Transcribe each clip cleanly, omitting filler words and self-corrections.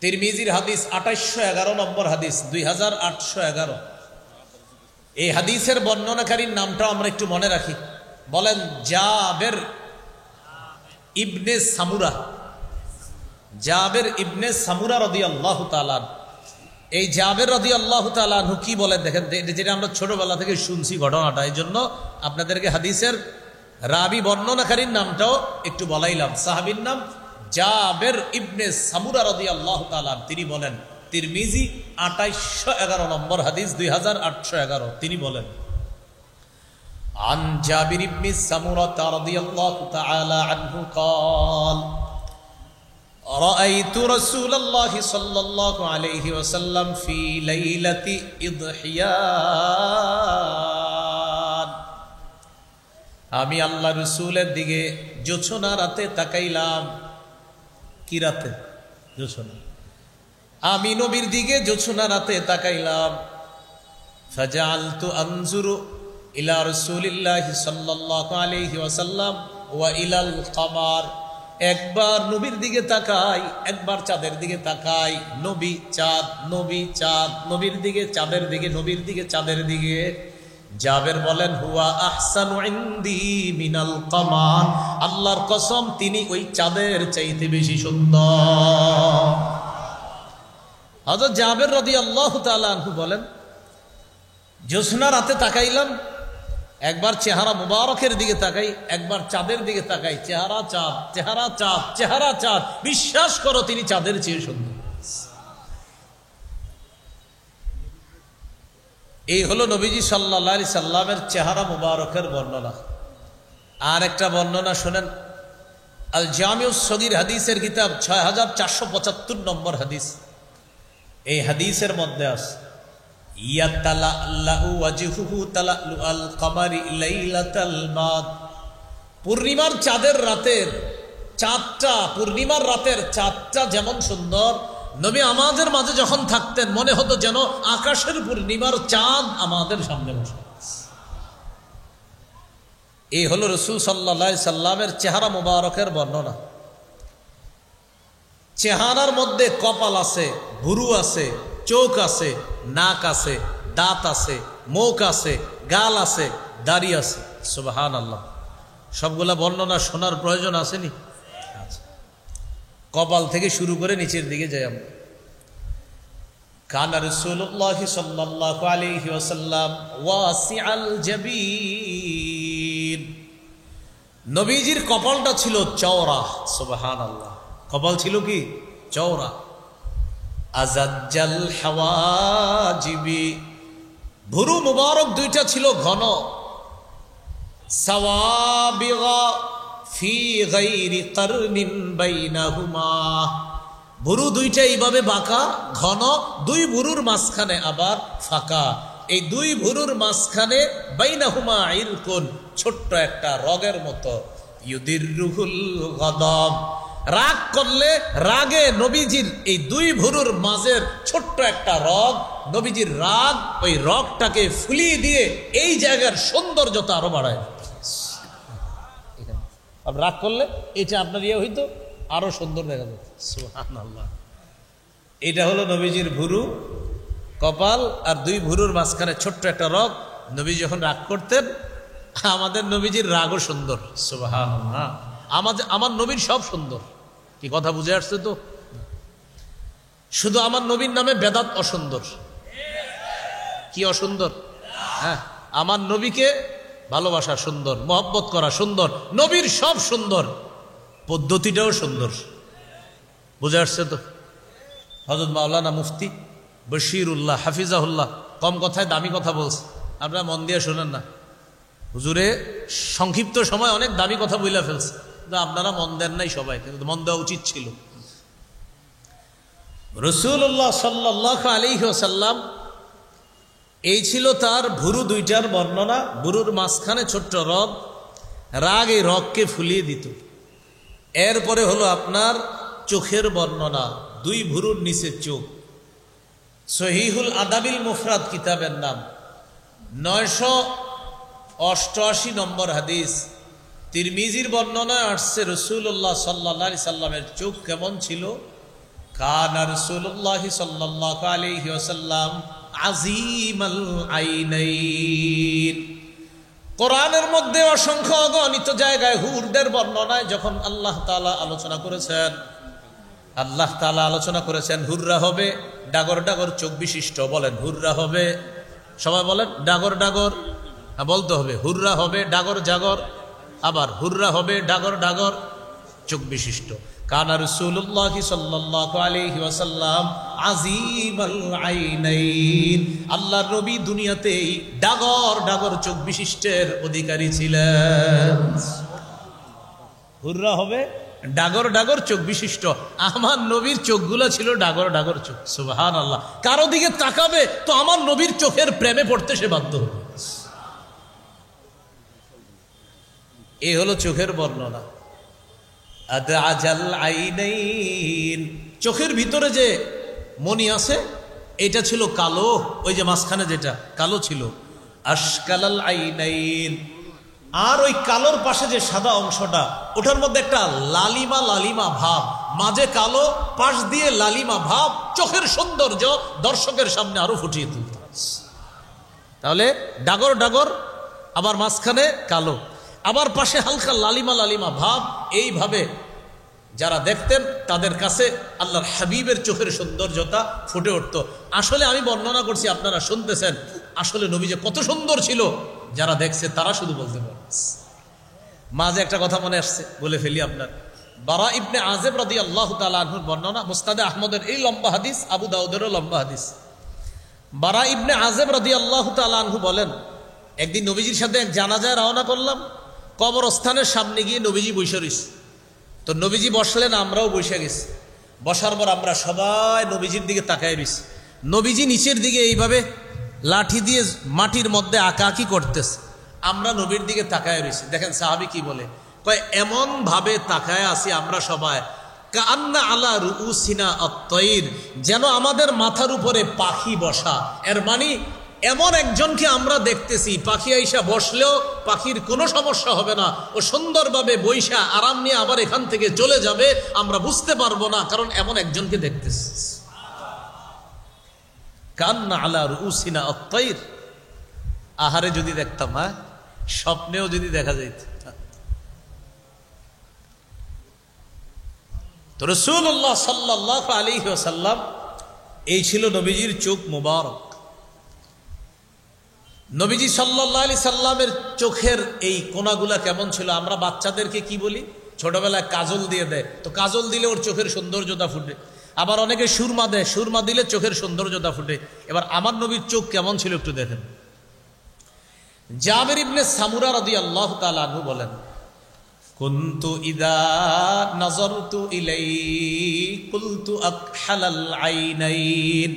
তিরমিজির হাদিস 2811 নম্বর হাদিস, 2811। এই হাদিসের বর্ণনাকারীর নামটা আমরা একটু মনে রাখি। বলেন জাবের ইবনে সামুরা। জাবের ইবনে সামুরা রাদিয়াল্লাহু তাআলা। এই জাবের রাদিয়াল্লাহু তাআলা আনহু কি বলেন দেখেন, যেটা আমরা ছোটবেলা থেকে শুনছি ঘটনাটা, এই জন্য আপনাদেরকে হাদিসের রাবি বর্ণনাকারীর নামটাও একটু বলাইলাম। সাহাবীর নাম জাবের ইবনে সামুরা রাদিয়াল্লাহু তাআলা। তিনি বলেন, তিরমিজি 2811 নম্বর হাদিস, 2811। তিনি বলেন, আন জাবির ইবনে সামুরা রাদিয়াল্লাহু তাআলা আনহু قال رأيت رسول الله صلى الله عليه وسلم في ليلة إضحيان। আমি আল্লাহ রাসূলের দিকে জোছনা রাতে তাকাইলাম। কি রাতে? জোছনা। আমি নবীর দিকে জোছনা রাতে তাকাইলাম। ফাজআলতু আনজুরু ইলা রাসূলিল্লাহি সাল্লাল্লাহু আলাইহি ওয়াসাল্লাম ওয়া ইলাল কমার। একবার নবীর দিকে তাকাই, একবার চাঁদের দিকে তাকাই। নবী চাঁদ, নবী চাঁদ, নবীর দিকে চাঁদের দিকে, নবীর দিকে চাঁদের দিকে। জাবের বলেন, হুয়া আহসানু ইনদি মিনাল কমার। আল্লাহর কসম, তিনি ওই চাঁদের চাইতে বেশি সুন্দর। হযরত জাবের রাদিয়াল্লাহু তাআলা আনহু বলেন, জোছনা রাতে তাকাইলাম, একবার চেহারা মুবারকের দিকে তাকাই, একবার চাঁদের দিকে তাকাই। চেহারা চাঁদ, চেহারা চাঁদ, চেহারা চাঁদ। বিশ্বাস করো তিনি চাঁদের চেয়ে সুন্দর। এই হলো নবীজি সাল্লাল্লাহু আলাইহি সাল্লামের চেহারা মুবারকের বর্ণনা। আর একটা বর্ণনা শোনেন, আল জামিউস সগীর হাদিসের কিতাব 6475 নম্বর হাদিস। এই হাদিসের মধ্যে আছে, পূর্ণিমার চাঁদের রাতের চাঁদটা, পূর্ণিমার রাতের চাঁদটা যেমন সুন্দর, নবী আমাদের মাঝে যখন থাকতেন মনে হতো যেন আকাশের পূর্ণিমার চাঁদ আমাদের সামনে বসে। এই হলো রাসূল সাল্লাল্লাহু আলাইহি সাল্লামের চেহারা মুবারকের বর্ণনা। চেহারার মধ্যে কপাল আছে, ভুরু আছে, চোখ আছে, নাক আছে, দাঁত আছে, মুখ আছে, গাল আছে, দাড়ি আছে। সুবহানাল্লাহ। সবগুলা বর্ণনা শোনার প্রয়োজন আসেনি? কপাল থেকে শুরু করে নিচের দিকে যাই আমরা। কানা রাসূলুল্লাহ সাল্লাল্লাহু আলাইহি ওয়াসাল্লাম ওয়াসিআল জাবিন। নবীজির কপালটা ছিল চওড়া। সুবহানাল্লাহ। কপাল ছিল কি? চওড়া। আজাজ্জাল হাওয়াজিবি। ভুরু মুবারক দুইটা ছিল ঘন। সাওয়াবিগা ফি গায়রি কারনিন বাইনাহুমা। ভুরু দুইটা এইভাবে বাঁকা, ঘন। দুই ভুরুর মাঝখানে আবার ফাঁকা। এই দুই ভুরুর মাঝখানে বাইনাহুমা ইরকুন, ছোট্ট একটা রগের মতো। ইউদিররুহুল গাদাব। রাগ করলে, রাগে নবীজির এই দুই ভুরুর মাঝের ছোট্ট একটা রগ, নবীজির রাগ ওই রগটাকে ফুলিয়ে দিয়ে এই জায়গার সৌন্দর্যতা আরো বাড়ায়। রাগ করলে এটা আপনার ইয়ে হইতো, আরো সুন্দর দেখা যেত। সুবহানাল্লাহ। এটা হলো নবীজির ভুরু, কপাল আর দুই ভুরুর মাঝখানে ছোট্ট একটা রগ। নবী যখন রাগ করতেন, আমাদের নবীজির রাগও সুন্দর। সুবহানাল্লাহ। আমার নবীর সব সুন্দর। কি কথা বুঝে আসছে তো? শুধু আমার নবীর নামে বেদাত অসুন্দর। কি অসুন্দর? হ্যাঁ, আমার নবীকে ভালোবাসা সুন্দর, মহব্বত করা সুন্দর। নবীর সব সুন্দর, পদ্ধতিটাও সুন্দর। বুঝে আসছে তো? হযরত মাওলানা মুফতি বশিরুল্লাহ হাফিজাহুল্লাহ কম কথায় দামি কথা বলছে, আপনারা মন দিয়ে শোনেন না। হুজুরে সংক্ষিপ্ত সময় অনেক দামি কথা বইলা ফেলছে, আপনারা মন দেন নাই সবাই, কিন্তু মন দেওয়া উচিত ছিল। রাসূলুল্লাহ সাল্লাল্লাহু আলাইহি ওয়াসাল্লাম, এই ছিল তার ভুরু দুইটার বর্ণনা। ভুরুর মাঝখানে ছোট্ট রগ, রাগ এই রগকে ফুলিয়ে দিত। এরপরে হলো আপনার চোখের বর্ণনা, দুই ভুরুর নিচে চোখ। সহিহুল আদাবিল মুফরাদ কিতাবের নাম, 988 নম্বর হাদিস। তিরমিজির বর্ণনায় আসছে রাসূলুল্লাহ সাল্লাল্লাহু আলাইহি সাল্লামের চোখ কেমন ছিল? কানা রাসূলুল্লাহ সাল্লাল্লাহু আলাইহি ওয়াসাল্লাম আজিমাল আইনাইন। কোরআনের মধ্যে অসংখ্য অগণিত জায়গায় হুরদের বর্ণনায় যখন আল্লাহ তাআলা আলোচনা করেছেন, আল্লাহ তাআলা আলোচনা করেছেন হুররা হবে ডাগর ডাগর চোখ বিশিষ্ট। বলেন হুররা হবে, সবাই বলেন ডাগর ডাগর, বলতে হবে হুররা হবে ডাগর জাগর, আবার হুররা হবে ডাগর ডাগর চোখ বিশিষ্ট। কানা রাসূলুল্লাহ সাল্লাল্লাহু আলাইহি ওয়াসাল্লাম আজিমাল আইনাইন। আল্লাহর নবী দুনিয়াতেই ডাগর ডাগর চোখ বিশিষ্টের অধিকারী ছিলেন। হুররা হবে ডাগর ডাগর চোখ বিশিষ্ট। আমার নবীর চোখগুলো ছিল ডাগর ডাগর চোখ। সুবহানাল্লাহ। কারো দিকে তাকাবে তো আমার নবীর চোখের প্রেমে পড়তে সে বাধ্য হবে। এই হলো চোখের বর্ণনা। আদআজাল আইনাইন, চোখের ভিতরে যে মনি আছে এটা ছিল কালো, ওই যে মাঝখানে যেটা কালো ছিল। আশকালাল আইনাইন, আর ওই কালোর পাশে যে সাদা অংশটা ওটার মধ্যে একটা লালিমা লালিমা ভাব, মাঝে কালো পাশ দিয়ে লালিমা ভাব, চোখের সৌন্দর্য দর্শকের সামনে আরো ফুটিয়ে তুলত। তাহলে ডাগর ডাগর, আবার মাঝখানে কালো, আবার পাশে হালকা লালিমা লালিমা ভাব। এইভাবে যারা দেখতেন তাদের কাছে আল্লাহর হাবিবের চোখের সৌন্দর্যতা ফুটে উঠত। আসলে আমি বর্ণনা করছি, আপনারা শুনতেছেন, আসলে নবী যে কত সুন্দর ছিল যারা দেখছে তারা শুধু বলতে পারে। মাঝে একটা কথা মনে আসছে, বলে ফেলি আপনার। বারা ইবনে আযিব রাদিয়াল্লাহু তাআলা আনহুর বর্ণনা, মুসনাদে আহমদের এই লম্বা হাদিস, আবু দাউদেরও লম্বা হাদিস। বারা ইবনে আযিব রাদিয়াল্লাহু তাআলা আনহু বলেন, একদিন নবীজির সাথে এক জানাজায় রওনা করলাম। কবরস্থানের সামনে গিয়ে নবীজি বসে রইছে। তো নবীজি বসলেন, আমরাও বসে গেছি। বসার পর আমরা সবাই নবীজির দিকে তাকায় রইছি। নবীজি নিচের দিকে এইভাবে লাঠি দিয়ে মাটির মধ্যে আঁকাআঁকি করতেছে, আমরা নবীর দিকে তাকায় রইছি। দেখেন সাহাবী কি বলে, কয় এমন ভাবে তাকায় আছি আমরা সবাই, কান্না আলা রুউসিনা আত-তায়র, যেন আমাদের মাথার উপরে পাখি বসা। এর মানে এমন একজনকে আমরা দেখতেছি, পাখি আইসা বসলেও পাখির কোনো সমস্যা হবে না, ও সুন্দরভাবে বৈশা আরাম নিয়ে আবার এখান থেকে চলে যাবে, আমরা বুঝতে পারবো না, কারণ এমন একজনকে দেখতেছি। কান্না আলা রুউসিনা আত-তায়র, আহারে যদি দেখতাম, হ্যাঁ স্বপ্নেও যদি দেখা যাইত। তো রাসূলুল্লাহ সাল্লাল্লাহু আলাইহি ওয়াসাল্লাম, এই ছিল নবীজির চোখ মুবারক। নবীজি সাল্লাল্লাহু আলাইহি সাল্লামের চোখের এই কোনাগুলা কেমন ছিল? আমরা বাচ্চাদেরকে কি বলি, ছোটবেলায় কাজল দিয়ে দেয়, তো কাজল দিলে ওর চোখের সৌন্দর্যতা ফুটে। আবার অনেকে সুরমা দেয়, সুরমা দিলে চোখের সৌন্দর্যতা ফুটে। এবার আমার নবীর চোখ কেমন ছিল একটু দেখেন। জাবির ইবনে সামুরা রাদিয়াল্লাহু তাআলা আনহু বলেন, কুনতু ইদা নাযারতু ইলাইহি কুলতু আকহালাল আইনাইন।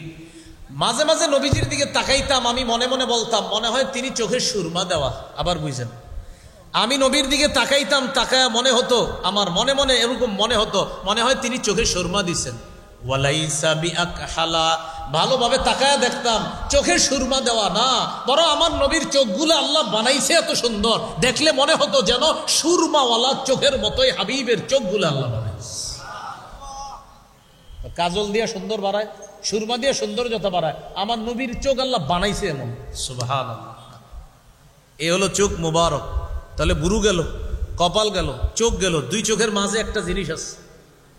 মাঝে মাঝে নবীজির দিকে তাকাইতাম, আমি মনে মনে বলতাম মনে হয় তিনি চোখের সুরমা দেওয়া। আবার বুঝেন, আমি নবীর দিকে তাকাইতাম, তাকায়া মনে হতো, আমার মনে মনে এরকম মনে হতো, মনে হয় তিনি চোখের সুরমা দিচ্ছেন। ওয়ালাইসা বিআকহালা, ভালোভাবে তাকায়া দেখতাম চোখের সুরমা দেওয়া না, বরং আমার নবীর চোখগুলো আল্লাহ বানাইছে এত সুন্দর, দেখলে মনে হতো যেন সুরমাওয়ালা চোখের মতোই হাবিবের চোখগুলো আল্লাহ বানাইছে। কাজল দিয়ে সুন্দর বাড়ায়, সুরমা দিয়ে সৌন্দর্যতা বাড়ায়, আমার নবীর চোখ আল্লাহ বানাইছে এমন। সুবহানাল্লাহ। এই হলো চোখ মুবারক। তাহলে বুরু গেল, কপাল গেল, চোখ গেল, দুই চোখের মাঝে একটা জিনিস আছে,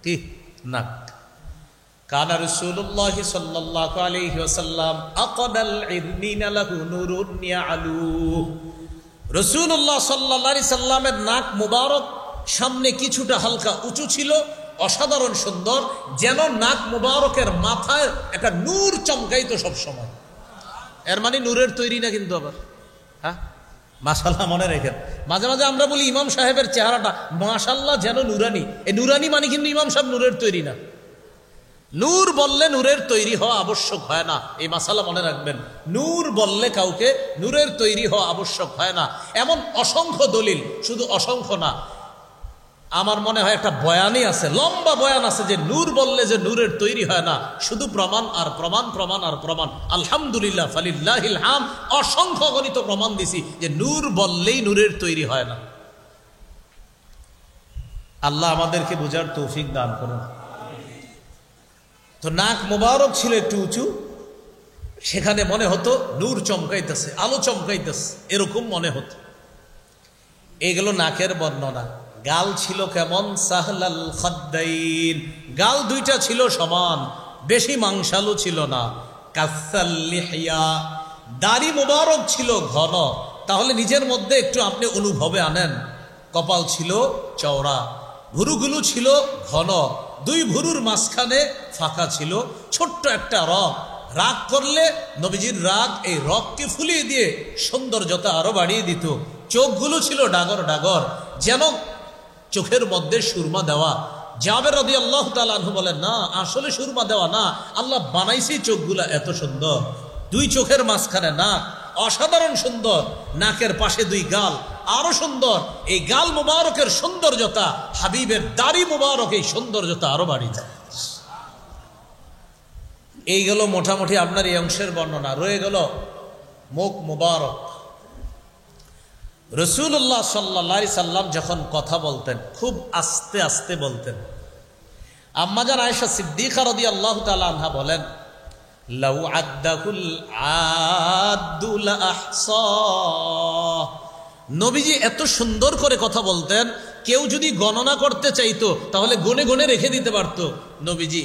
কি? নাক। কানা রাসূলুল্লাহ সাল্লাল্লাহু আলাইহি ওয়াসাল্লাম আকাদাল ইরনিনা লাহু নূরুন ইয়ালু। রাসূলুল্লাহ সাল্লাল্লাহু আলাইহি সাল্লামের নাক মুবারক সামনে কিছুটা হালকা উঁচু ছিল, অসাধারণ সুন্দর, যেন নাক মুবারকের মাথায় একটা নূর চমকাইতো সব সময়। এর মানে নূরের তৈরি না কিন্তু, আবার হ্যাঁ মাশাআল্লাহ মনে রেখেন। মাঝে মাঝে আমরা বলি ইমাম সাহেবের চেহারাটা মাশাআল্লাহ যেন নুরানি, এই নুরানি মানে কিন্তু ইমাম সাহেব নূরের তৈরি না। নূর বললে নূরের তৈরি হওয়া আবশ্যক হয় না, এই মাসালা মনে রাখবেন। নূর বললে কাউকে নূরের তৈরি হওয়া আবশ্যক হয় না। এমন অসংখ্য দলিল, শুধু অসংখ্য না, আমার মনে হয় একটা বয়ানই আছে, লম্বা বয়ান আছে, যে নূর বললে যে নূরের তৈরি হয় না, শুধু প্রমাণ আর প্রমাণ, প্রমাণ আর প্রমাণ। আলহামদুলিল্লাহ ফালিল্লাহিল হামদ, অসংখ্য গণিত প্রমাণ দিছি যে নূর বললেই নূরের তৈরি হয় না। আল্লাহ আমাদেরকে বুঝার তৌফিক দান করুন। তো নাক মোবারক ছিল একটু উঁচু, সেখানে মনে হতো নূর চমকাইতেছে, আলো চমকাইতেছে, এরকম মনে হতো। এগুলো নাকের বর্ণনা। গাল ছিল কেমন? সাহলাল খাদ্দাইন, গাল দুইটা ছিল সমান, বেশি মাংসালু ছিল না। কাসাল লিহিয়া, দাড়ি মোবারক ছিল ঘন। তাহলে নিজের মধ্যে একটু আপনি অনুভবে আনেন, কপাল ছিল চওড়া, ভুরুগুলো ছিল ঘন, দুই ভুরুর মাঝখানে ফাঁকা ছিল, ছোট্ট একটা রগ। রাগ করলে নবীজির রাগ এই রগকে ফুলিয়ে দিয়ে সৌন্দর্যতা আরো বাড়িয়ে দিত। চোখগুলো ছিল ডাগর ডাগর, যেন চোখের মধ্যে সুরমা দেওয়া। জাবের রাদিয়াল্লাহু তাআলা আনহু বলেন, না আসলে সুরমা দেওয়া না, আল্লাহ বানাইছে চোখগুলা এত সুন্দর। দুই চোখের মাঝখানে নাক, অসাধারণ সুন্দর। নাকের পাশে দুই গাল, আরো সুন্দর। এই গাল মুবারকের সৌন্দর্যতা, হাবিবের দাড়ি মুবারক এই সৌন্দর্যতা আরো বাড়িয়ে যায়। এই গেল মোটামুটি আপনার এই অংশের বর্ণনা। রয়ে গেল মুখ মুবারক। রাসূলুল্লাহ সাল্লাল্লাহু আলাইহি সাল্লাম যখন কথা বলতেন খুব আস্তে আস্তে বলতেন। আম্মাজান আয়েশা সিদ্দিকা রাদিয়াল্লাহু তাআলা আনহা বলেন, লাউ আদ্দাহুল আদ্দুল আহসা, নবীজি এত সুন্দর করে কথা বলতেন, কেউ যদি গণনা করতে চাইতো তাহলে গনে গনে রেখে দিতে পারতো। নবীজি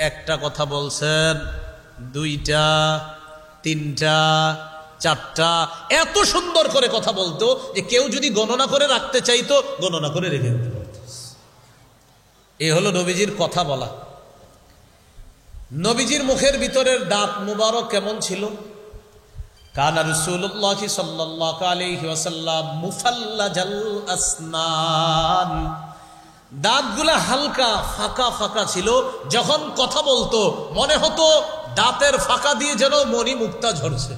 একটা কথা বলছেন, দুইটা, তিনটা, চারটা, এত সুন্দর করে কথা বলতো যে কেউ যদি গণনা করে রাখতে চাইতো গণনা করে রেখে দিতে পারত। এই হলো নবীজির কথা বলা। নবীজির মুখের ভিতরের দাঁত মুবারক কেমন ছিল? কানা রাসূলুল্লাহ সাল্লাল্লাহু আলাইহি ওয়াসাল্লাম মুফাল্লাজাল আসনান, দাঁতগুলা হালকা ফাঁকা ফাঁকা ছিল। যখন কথা বলতো মনে হতো দাঁতের ফাঁকা দিয়ে যেন মণি মুক্তা ঝরছে।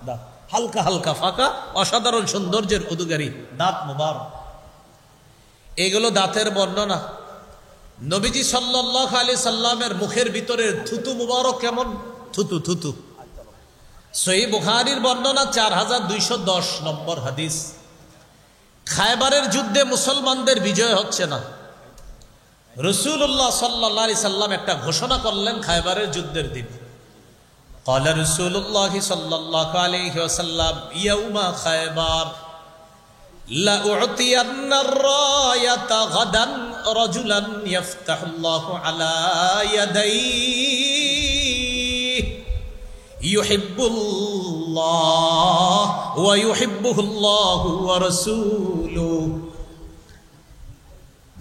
দাঁত হালকা হালকা ফাঁকা, অসাধারণ সৌন্দর্যের অধিকারী দাঁত মুবারক। এগুলো দাঁতের বর্ণনা। নবীজি সাল্লাল্লাহু আলাইহি সাল্লামের মুখের ভিতরের থুতু মুবারক কেমন? থুতু থুতু সহিহ বুখারীর বর্ণনা 4210 নম্বর হাদিস। খায়বারের যুদ্ধে মুসলমানদের বিজয় হচ্ছে না। রাসূলুল্লাহ সাল্লাল্লাহু আলাইহি সাল্লাম একটা ঘোষণা করলেন খায়বারের যুদ্ধের দিন। قال رسول الله صلى الله عليه وسلم يوم خيبر لا أعطين الراية غدا رجلا يفتح الله على يديه يحب الله ويحبه الله ورسوله।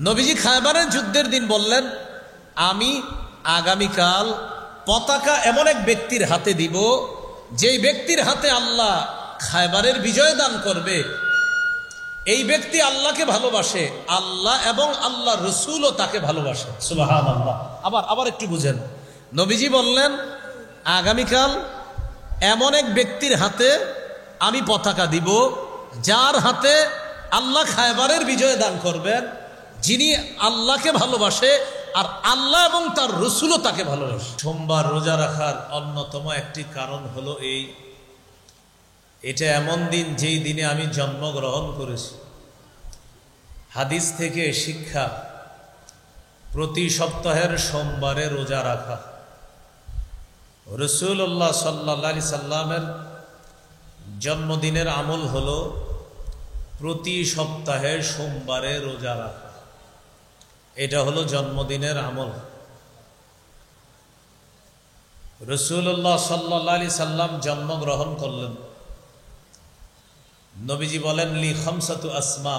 নবীজি খায়বারের যুদ্ধের দিন বললেন, আমি আগামীকাল পতাকা এমন এক ব্যক্তির হাতে দিব, যেই ব্যক্তির হাতে আল্লাহ খায়বারের বিজয় দান করবে। এই ব্যক্তি আল্লাহকে ভালোবাসে, আল্লাহ এবং আল্লাহ রসুলও তাকে ভালোবাসে। সুবহানাল্লাহ। আবার একটু বুঝেন, নবীজি বললেন আগামীকাল এমন এক ব্যক্তির হাতে আমি পতাকা দিব, যার হাতে আল্লাহ খায়বারের বিজয় দান করবেন, যিনি আল্লাহকে ভালোবাসে আর আল্লাহ এবং তার রসুলও তাকে ভালোবাসে। সোমবার রোজা রাখার অন্যতম একটি কারণ হলো এটা এমন দিন যেই দিনে আমি জন্মগ্রহণ করেছি। হাদিস থেকে শিক্ষা, প্রতি সপ্তাহের সোমবারে রোজা রাখা। রাসূলুল্লাহ সাল্লাল্লাহু আলাইহি সাল্লামের জন্মদিনের আমল হলো প্রতি সপ্তাহে সোমবারে রোজা রাখা। এটা হলো জন্মদিনের আমল। রাসূলুল্লাহ সাল্লাল্লাহু আলাইহি সাল্লাম জন্মগ্রহণ করলেন। নবীজি বলেন, লি খামসাতু আসমা,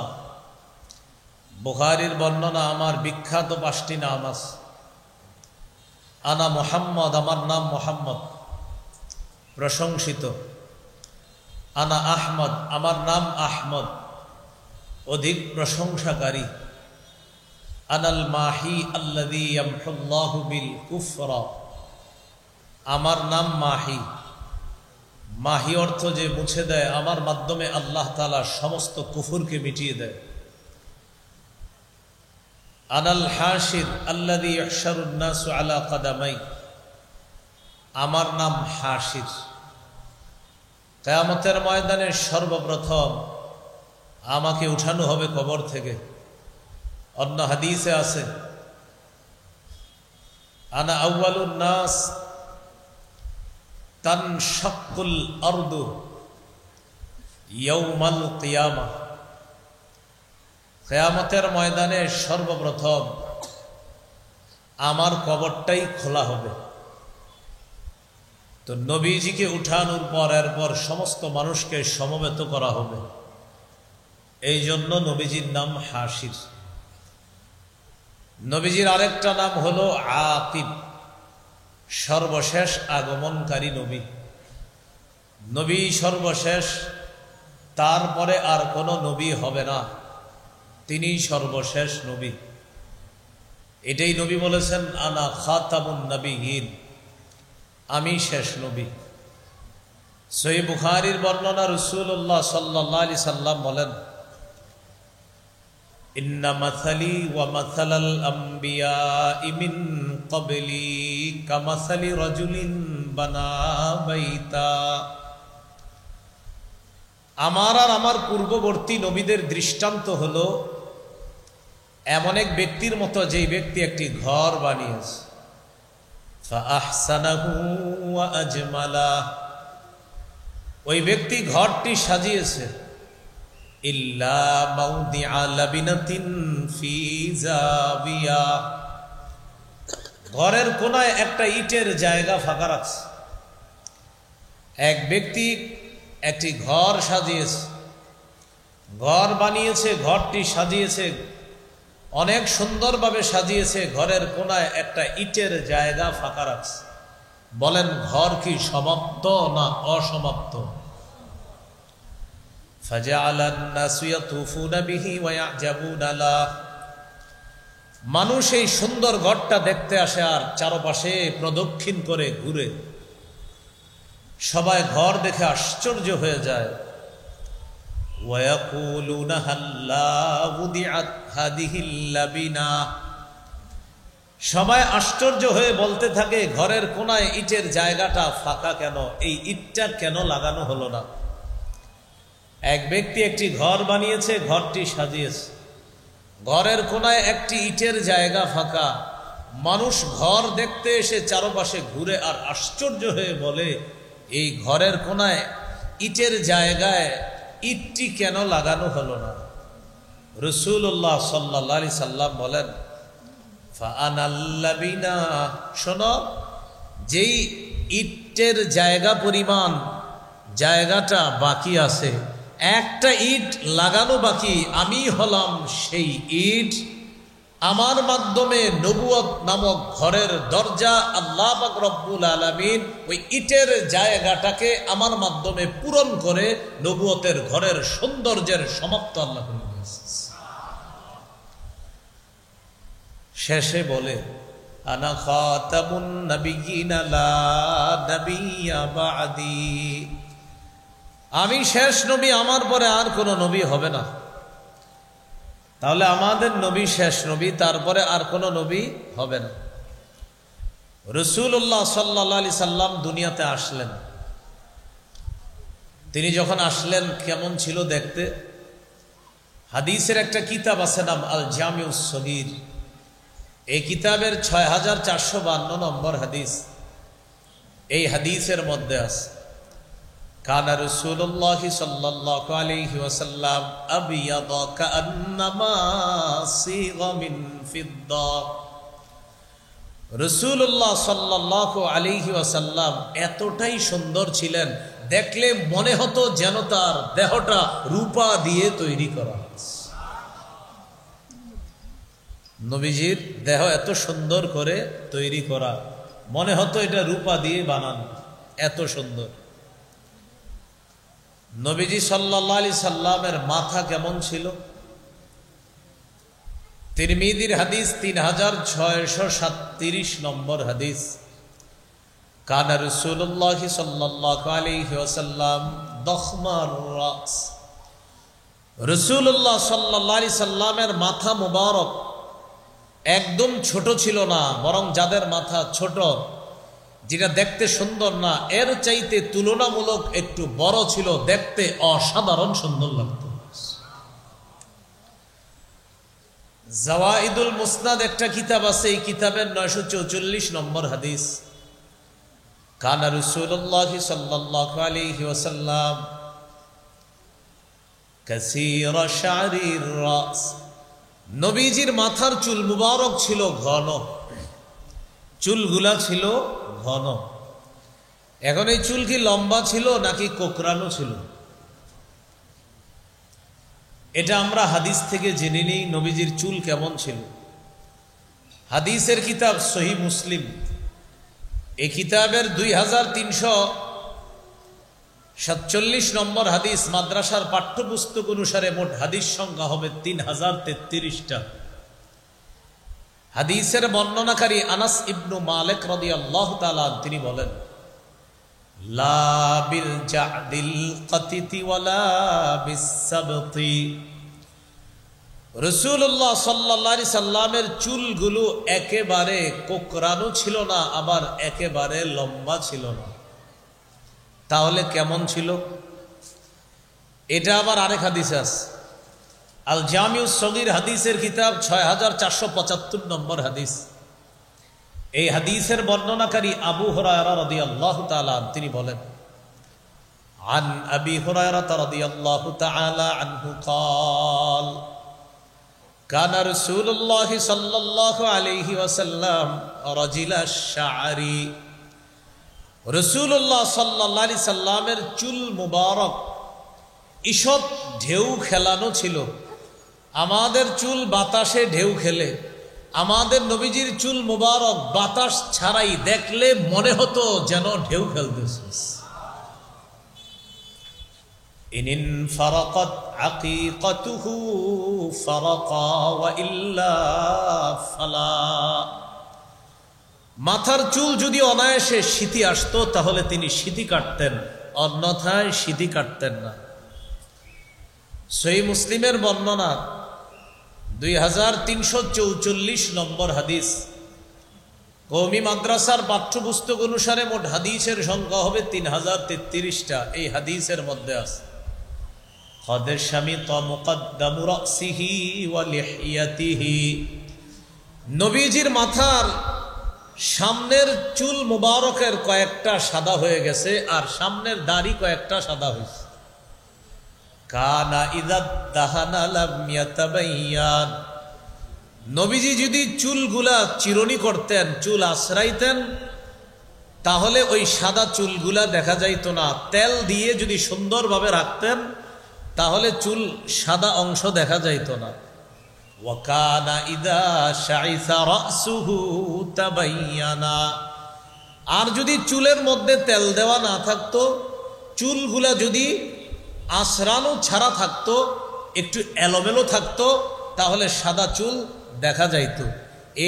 বুখারীর বর্ণনা, আমার বিখ্যাত 5টি নাম আছে। আনা মুহাম্মদ, আমার নাম মুহাম্মদ, প্রশংসিত। আনা আহমদ, আমার নাম আহমদ, অধিক প্রশংসাকারী। আনাল মাহি আল্লাযী ইয়ামহুল্লাহু বিল কুফরা, আমার নাম মাহি। মাহি অর্থ যে মুছে দেয়, আমার মাধ্যমে আল্লাহ তাআলা সমস্ত কুফরকে মিটিয়ে দেয়। আনাল হাশির আল্লাযী ইহশারুন নাসু আলা কাদামাই, আমার নাম হাশির। কিয়ামতের ময়দানে সর্বপ্রথম আমাকে উঠানো হবে কবর থেকে। অন্য হাদিসে আছে, আনা আউয়ালুন নাস তানশাক্কুল আরদু ইয়াউমাল কিয়ামাহ, কিয়ামতের ময়দানে সর্বপ্রথম আমার কবরটাই খোলা হবে। তো নবীজিকে উঠানোর পর এরপর সমস্ত মানুষকে সমবেত করা হবে। এই জন্য নবীজির নাম হাসির। নবীজির আরেকটা নাম হলো আকিব, সর্বশেষ আগমনকারী নবী। নবী সর্বশেষ, তারপরে আর কোনো নবী হবে না, তিনি সর্বশেষ নবী। এটাই নবী বলেছেন, আনা খাতামুন নবিয়্যিন, আমি শেষ নবী। সহিহ বুখারীর বর্ণনা, রাসূলুল্লাহ সাল্লাল্লাহু আলাইহি সাল্লাম বলেন, ইন্না মাসালি ওয়া মাসালাল আমবিয়াই মিন ক্বাবলি কামাসালি রাজুলিন বানা বাইতা। আমার আর আমার পূর্ববর্তী নবীদের দৃষ্টান্ত হলো এমন এক ব্যক্তির মতো, যেই ব্যক্তি একটি ঘর বানিয়েছে, ফাআহসানাহু ওয়া আজমালা, ওই ব্যক্তি ঘরটি সাজিয়েছে, ইল্লা মাউদিআ লাবিনাতিন ফি জাবিয়া, ঘরের কোনায় একটা ইটের জায়গা ফাঁকা রাখছে। এক ব্যক্তি একটি ঘর সাজিয়েছে, ঘর বানিয়েছে, ঘরটি সাজিয়েছে, অনেক সুন্দরভাবে সাজিয়েছে, ঘরের কোনায় একটা ইটের জায়গা ফাঁকা রাখছে। বলেন, ঘর কি সমাপ্ত না অসমাপ্ত? ফাজআলান নাসু ইয়াতুফুনা বিহি ওয়া ইয়াজাবুনা লা, মানুষ এই সুন্দর ঘরটা দেখতে আসে আর চারপাশে প্রদক্ষিণ করে ঘুরে। সবাই ঘর দেখে আশ্চর্য হয়ে যায়। ওয়া ইয়াকুলুনা হাল্লা উদিআত হাদিহিল লাবিনা, সবাই আশ্চর্য হয়ে বলতে থাকে, ঘরের কোনায় ইটের জায়গাটা ফাঁকা কেন, এই ইটটা কেন লাগানো হলো না? এক ব্যক্তি একটি ঘর বানিয়েছে, ঘরটি সাজিয়েছে, ঘরের কোনায় একটি ইটের জায়গা ফাঁকা। মানুষ ঘর দেখতে এসে চারপাশে ঘুরে আর আশ্চর্য হয়ে বলে, এই ঘরের কোনায় ইটের জায়গায় ইটটি কেন লাগানো হলো না? রাসূলুল্লাহ সাল্লাল্লাহু আলাইহি সাল্লাম বলেন, ফাআনাল্লাবিনা, শোনো, যেই ইটের জায়গা পরিমাণ জায়গাটা বাকি আছে, একটা ইট লাগানো বাকি, আমি হলাম সেই ইট। আমার মাধ্যমে নবুয়ত নামক ঘরের দরজা আল্লাহ পাক রব্বুল আলামিন ওই ইটের জায়গাটাকে আমার মাধ্যমে পূরণ করে নবুয়তের ঘরের সৌন্দর্যের সমাপ্ত আল্লাহ করে দিয়েছেন। শেষে বলে, আনা খাতামুন নাবিয়্যিনা লা নাবিয়্যা বা'দি, আমি শেষ নবী, আমার পরে আর কোনো নবী হবে না। তাহলে আমাদের নবী শেষ নবী, তারপরে আর কোনো নবী হবে না। রাসূলুল্লাহ সাল্লাল্লাহু আলাইহি সাল্লাম দুনিয়াতে আসলেন। তিনি যখন আসলেন কেমন ছিল দেখতে? হাদিসের একটা কিতাব আছে, নাম আল জামিউস সগীর। এই কিতাবের 6452 নম্বর হাদিস। এই হাদিসের মধ্যে আছে, কানা রাসূলুল্লাহ সাল্লাল্লাহু আলাইহি ওয়াসাল্লাম আবিয়াদা কাআন্নামা সিগা মিন ফিদ্দা। রাসূলুল্লাহ সাল্লাল্লাহু আলাইহি ওয়াসাল্লাম এতটাই সুন্দর ছিলেন, দেখলে মনে হতো যেন তার দেহটা রূপা দিয়ে তৈরি করা হয়েছে। নবীজির দেহ এত সুন্দর করে তৈরি করা, মনে হতো এটা রূপা দিয়ে বানানো, এত সুন্দর। নবীজি সাল্লাল্লাহু আলাইহি সাল্লামের মাথা কেমন ছিল? তিরমিজির হাদিস 3637 নম্বর হাদিস, কানা রাসূলুল্লাহ সাল্লাল্লাহু আলাইহি ওয়াসাল্লাম দখমার রাস। রাসূলুল্লাহ সাল্লাল্লাহু আলাইহি সাল্লামের মাথা মুবারক একদম ছোট ছিল না, বরং যাদের মাথা ছোট, যেটা দেখতে সুন্দর না, এর চাইতে তুলনামূলক একটু বড় ছিল, দেখতে অসাধারণ সুন্দর লাগত। জাওয়াইদুল মুসনাদ একটা কিতাব আছে, এই কিতাবের 944 নম্বর হাদিস। কানা রাসূলুল্লাহ সাল্লাল্লাহু আলাইহি ওয়াসাল্লাম কাসীর শা'রির রাস, নবীজির মাথার চুল মুবারক ছিল ঘন, চুলগুলা ছিল ঘন। এখন এই চুল কি লম্বা ছিল নাকি কোকড়ানো ছিল? এটা আমরা হাদিস থেকে জেনে নিই নবীজির চুল কেমন ছিল। হাদিসের কিতাব সহিহ মুসলিম, এই কিতাবের 2347 নম্বর হাদিস। মাদ্রাসার পাঠ্যপুস্তক অনুসারে মোট হাদিস সংখ্যা হবে 3033টা। হাদিসের বর্ণনাকারী আনাস ইবনু মালিক রাদিয়াল্লাহু তাআলা তিনি বলেন, লা বিল জাদিল কাতিতি ওয়ালা বিসসাবতি, রাসূলুল্লাহ সাল্লাল্লাহু আলাইহি সাল্লামের চুলগুলো একেবারে কোকড়ানো ছিল না, আবার একেবারে লম্বা ছিল না। তাহলে কেমন ছিল? এটা আবার আরেক হাদিস আছে, আল জামিউস সগীর হাদিসের কিতাব 6475 নম্বর হাদিস। এই হাদিসের বর্ণনাকারী আবু হুরায়রা রাদিয়াল্লাহু তাআলা তিনি বলেন, আন আবি হুরায়রা রাদিয়াল্লাহু তাআলা আনহু قال কানা রাসূলুল্লাহ সাল্লাল্লাহু আলাইহি ওয়াসাল্লাম রাজিলাশ শা'রি, রাসূলুল্লাহ সাল্লাল্লাহু আলাইহি সাল্লামের চুল মুবারক ঈষৎ ঢেউ খেলানো ছিল। আমাদের চুল বাতাসে ঢেউ খেলে, আমাদের নবীজির চুল মুবারক বাতাস ছাড়াই দেখলে মনে হতো যেন ঢেউ খেলতেছে। ইনিন ফারাকাত আকিকাতুহু ফারাকা ওয়া ইল্লা ফালা, মাথার চুল যদি অনায়াসে সিঁথি আসতো তাহলে তিনি সিঁথি কাটতেন, অন্যথায় সিঁথি কাটতেন না। সহিহ মুসলিমের বর্ণনা 2344 নম্বর হাদিস। কওমি মাদ্রাসার পাঠ্যপুস্তক অনুসারে মোট হাদিসের সংখ্যা হবে 3033টা। এই হাদিসের মধ্যে আছে, قد شمط مقدم رأسه ولحيته, নবীজির মাথার সামনের চুল মুবারকের কয়েকটা সাদা হয়ে গেছে, আর সামনের দাড়ি কয়েকটা সাদা হয়েছে। কানা ইযা দাহানা লাম ইয়াতাবায়্যান, নবীজি যদি চুলগুলা চিরুনি করতেন, চুল আশ্রাইতেন, তাহলে ওই সাদা চুলগুলা দেখা যাইত না। তেল দিয়ে যদি সুন্দরভাবে রাখতেন তাহলে চুল সাদা অংশ দেখা যাইত না। ওয়া কানা ইযা শাইসা রাসুহু তাবায়্যানা, আর যদি চুলের মধ্যে তেল দেওয়া না থাকতো, চুলগুলা যদি আশ্রানো ছাড়া থাকতো, একটু এলোমেলো থাকতো, তাহলে সাদা চুল দেখা যাইত।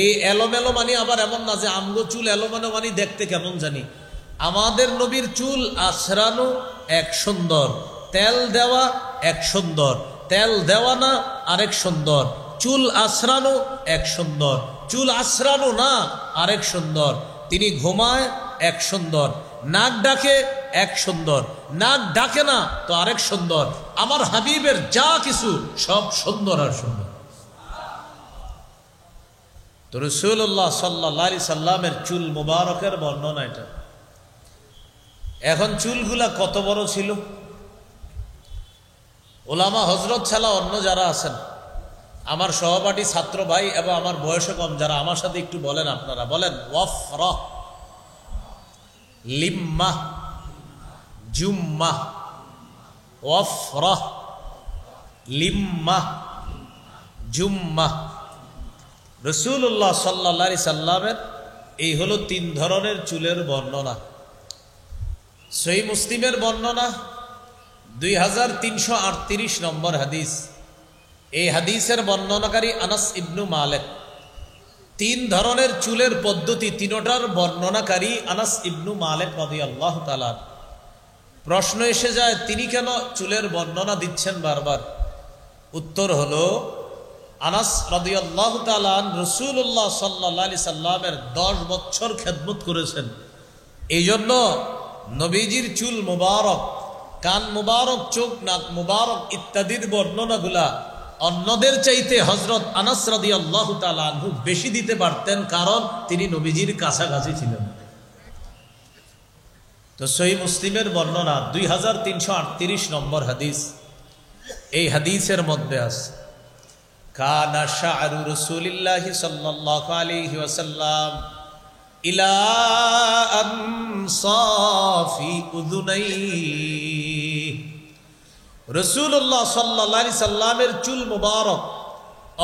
এই এলোমেলো মানে আবার এমন না যে আমগো চুল এলোমেলো মানে দেখতে কেমন জানি। আমাদের নবীর চুল আশ্রানো এক সুন্দর, তেল দেওয়া এক সুন্দর, তেল দেওয়া না আরেক সুন্দর, চুল আশ্রানো এক সুন্দর, চুল আশ্রানো না আরেক সুন্দর। তিনি ঘুমায় এক সুন্দর, নাক ডাকে এক সুন্দর, নাক ডাকে না তো আরেক সুন্দর। আমার হাবিবের যা কিছু সব সুন্দর আর সুন্দর। তো রাসূলুল্লাহ সাল্লাল্লাহু আলাইহি সাল্লামের চুল মুবারকের বর্ণনা এটা। এখন চুলগুলা কত বড় ছিল? ওলামা হযরত ছাড়া অন্য যারা আছেন, আমার সহপাঠী ছাত্র ভাই এবং আমার বয়সে কম যারা, আমার সাথে একটু বলেন, আপনারা বলেন ওয়াফরা, লিম্মা, জুম্মা, ওয়াফরা, লিম্মা, জুম্মা। রাসূলুল্লাহ সাল্লাল্লাহু আলাইহি সাল্লামের এই হলো 3 ধরনের চুলের বর্ণনা। সহিহ মুসলিমের বর্ণনা 2338 নম্বর হাদিস। এই হাদিসের বর্ণনাকারী আনাস ইবনু মালিক। 3 ধরনের চুলের পদ্ধতি, তিনটার বর্ণনাকারী আনাস ইবনু মালিক রাদিয়াল্লাহু তাআলা। প্রশ্ন এসে যায়, তিনি কেন চুলের বর্ণনা দিচ্ছেন বারবার? উত্তর হলো, আনাস রাদিয়াল্লাহু তাআলা রাসূলুল্লাহ সাল্লাল্লাহু আলাইহি সাল্লামের 10 বছর খেদমত করেছেন। এই জন্য নবীজির চুল মুবারক, কান মুবারক, চোখ নাক মুবারক ইত্যাদির বর্ণনাগুলা অন্যদের চাইতে হযরত আনাস রাদিয়াল্লাহু তাআলা আনহু বেশি দিতে পারতেন, কারণ তিনি নবীজির কাছাকাছি ছিলেন। তো সহিহ মুসলিমের বর্ণনা 2338 নম্বর হাদিস। এই হাদিসের মধ্যে আছে কানা শা'রু রাসূলিল্লাহি সাল্লাল্লাহু আলাইহি ওয়াসাল্লাম ইলা আনসাফি উযুনাইহি। রাসূলুল্লাহ সাল্লাল্লাহু আলাইহি সাল্লামের চুল মুবারক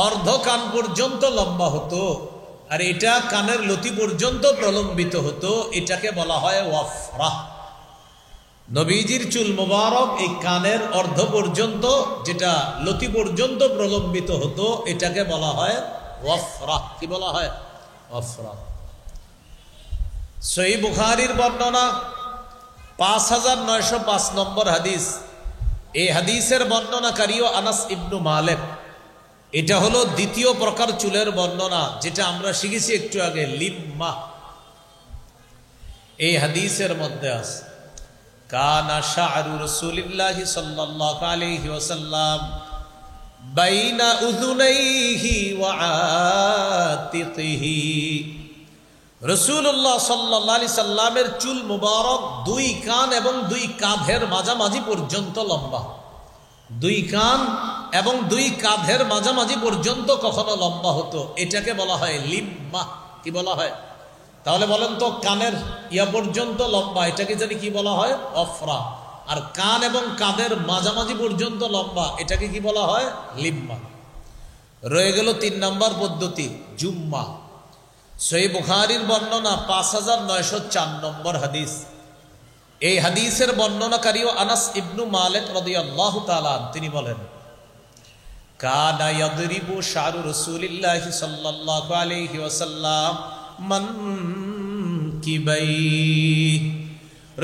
অর্ধ কান পর্যন্ত লম্বা হতো, আর এটা কানের লতি পর্যন্ত প্রলম্বিত হতো। এটাকে বলা হয় ওয়াফরা। নবীজির চুল মুবারক এই কানের অর্ধ পর্যন্ত, যেটা লতি পর্যন্ত প্রলম্বিত হতো, এটাকে বলা হয় ওয়াফরা। কি বলা হয়? ওয়াফরা। সহিহ বুখারীর বর্ণনা 5905 নম্বর হাদিস। এই হাদিসের বর্ণনাকারীও আনাস ইবনু মালিক। এটা হলো দ্বিতীয় প্রকার চুলের বর্ণনা, যেটা আমরা শিখেছি একটু আগে, লিম্মা। এই হাদিসের মধ্যে আছে কানা শা'রু রাসূলিল্লাহি সাল্লাল্লাহু আলাইহি ওয়াসাল্লাম বাইনা উযুনাইহি ওয়া আতিকিহি। রাসূলুল্লাহ সাল্লাল্লাহু আলাইহি সাল্লামের চুল মুবারক দুই কান এবং দুই কাঁধের মাঝামাঝি পর্যন্ত লম্বা। দুই কান এবং দুই কাঁধের মাঝামাঝি পর্যন্ত কখনো লম্বা হতো, এটাকে বলা হয় লিম্মা। কি বলা হয়? তাহলে বলেন তো, কানের ইয়া পর্যন্ত লম্বা, এটাকে জানি কি বলা হয়? ওয়াফরা। আর কান এবং কাঁধের মাঝামাঝি পর্যন্ত লম্বা, এটাকে কি বলা হয়? লিম্মা। রয়ে গেল 3 নম্বর পদ্ধতি, জুম্মা। সহিহ বুখারীর বর্ণনা 5904 নম্বর হাদিস। এই হাদিসের বর্ণনাকারীও আনাস ইবনু মালিক রাদিয়াল্লাহু তাআলা। তিনি বলেন কানা ইয়াদরিবু শা'রু রাসূলিল্লাহি সাল্লাল্লাহু আলাইহি ওয়াসাল্লাম মানকিবাই।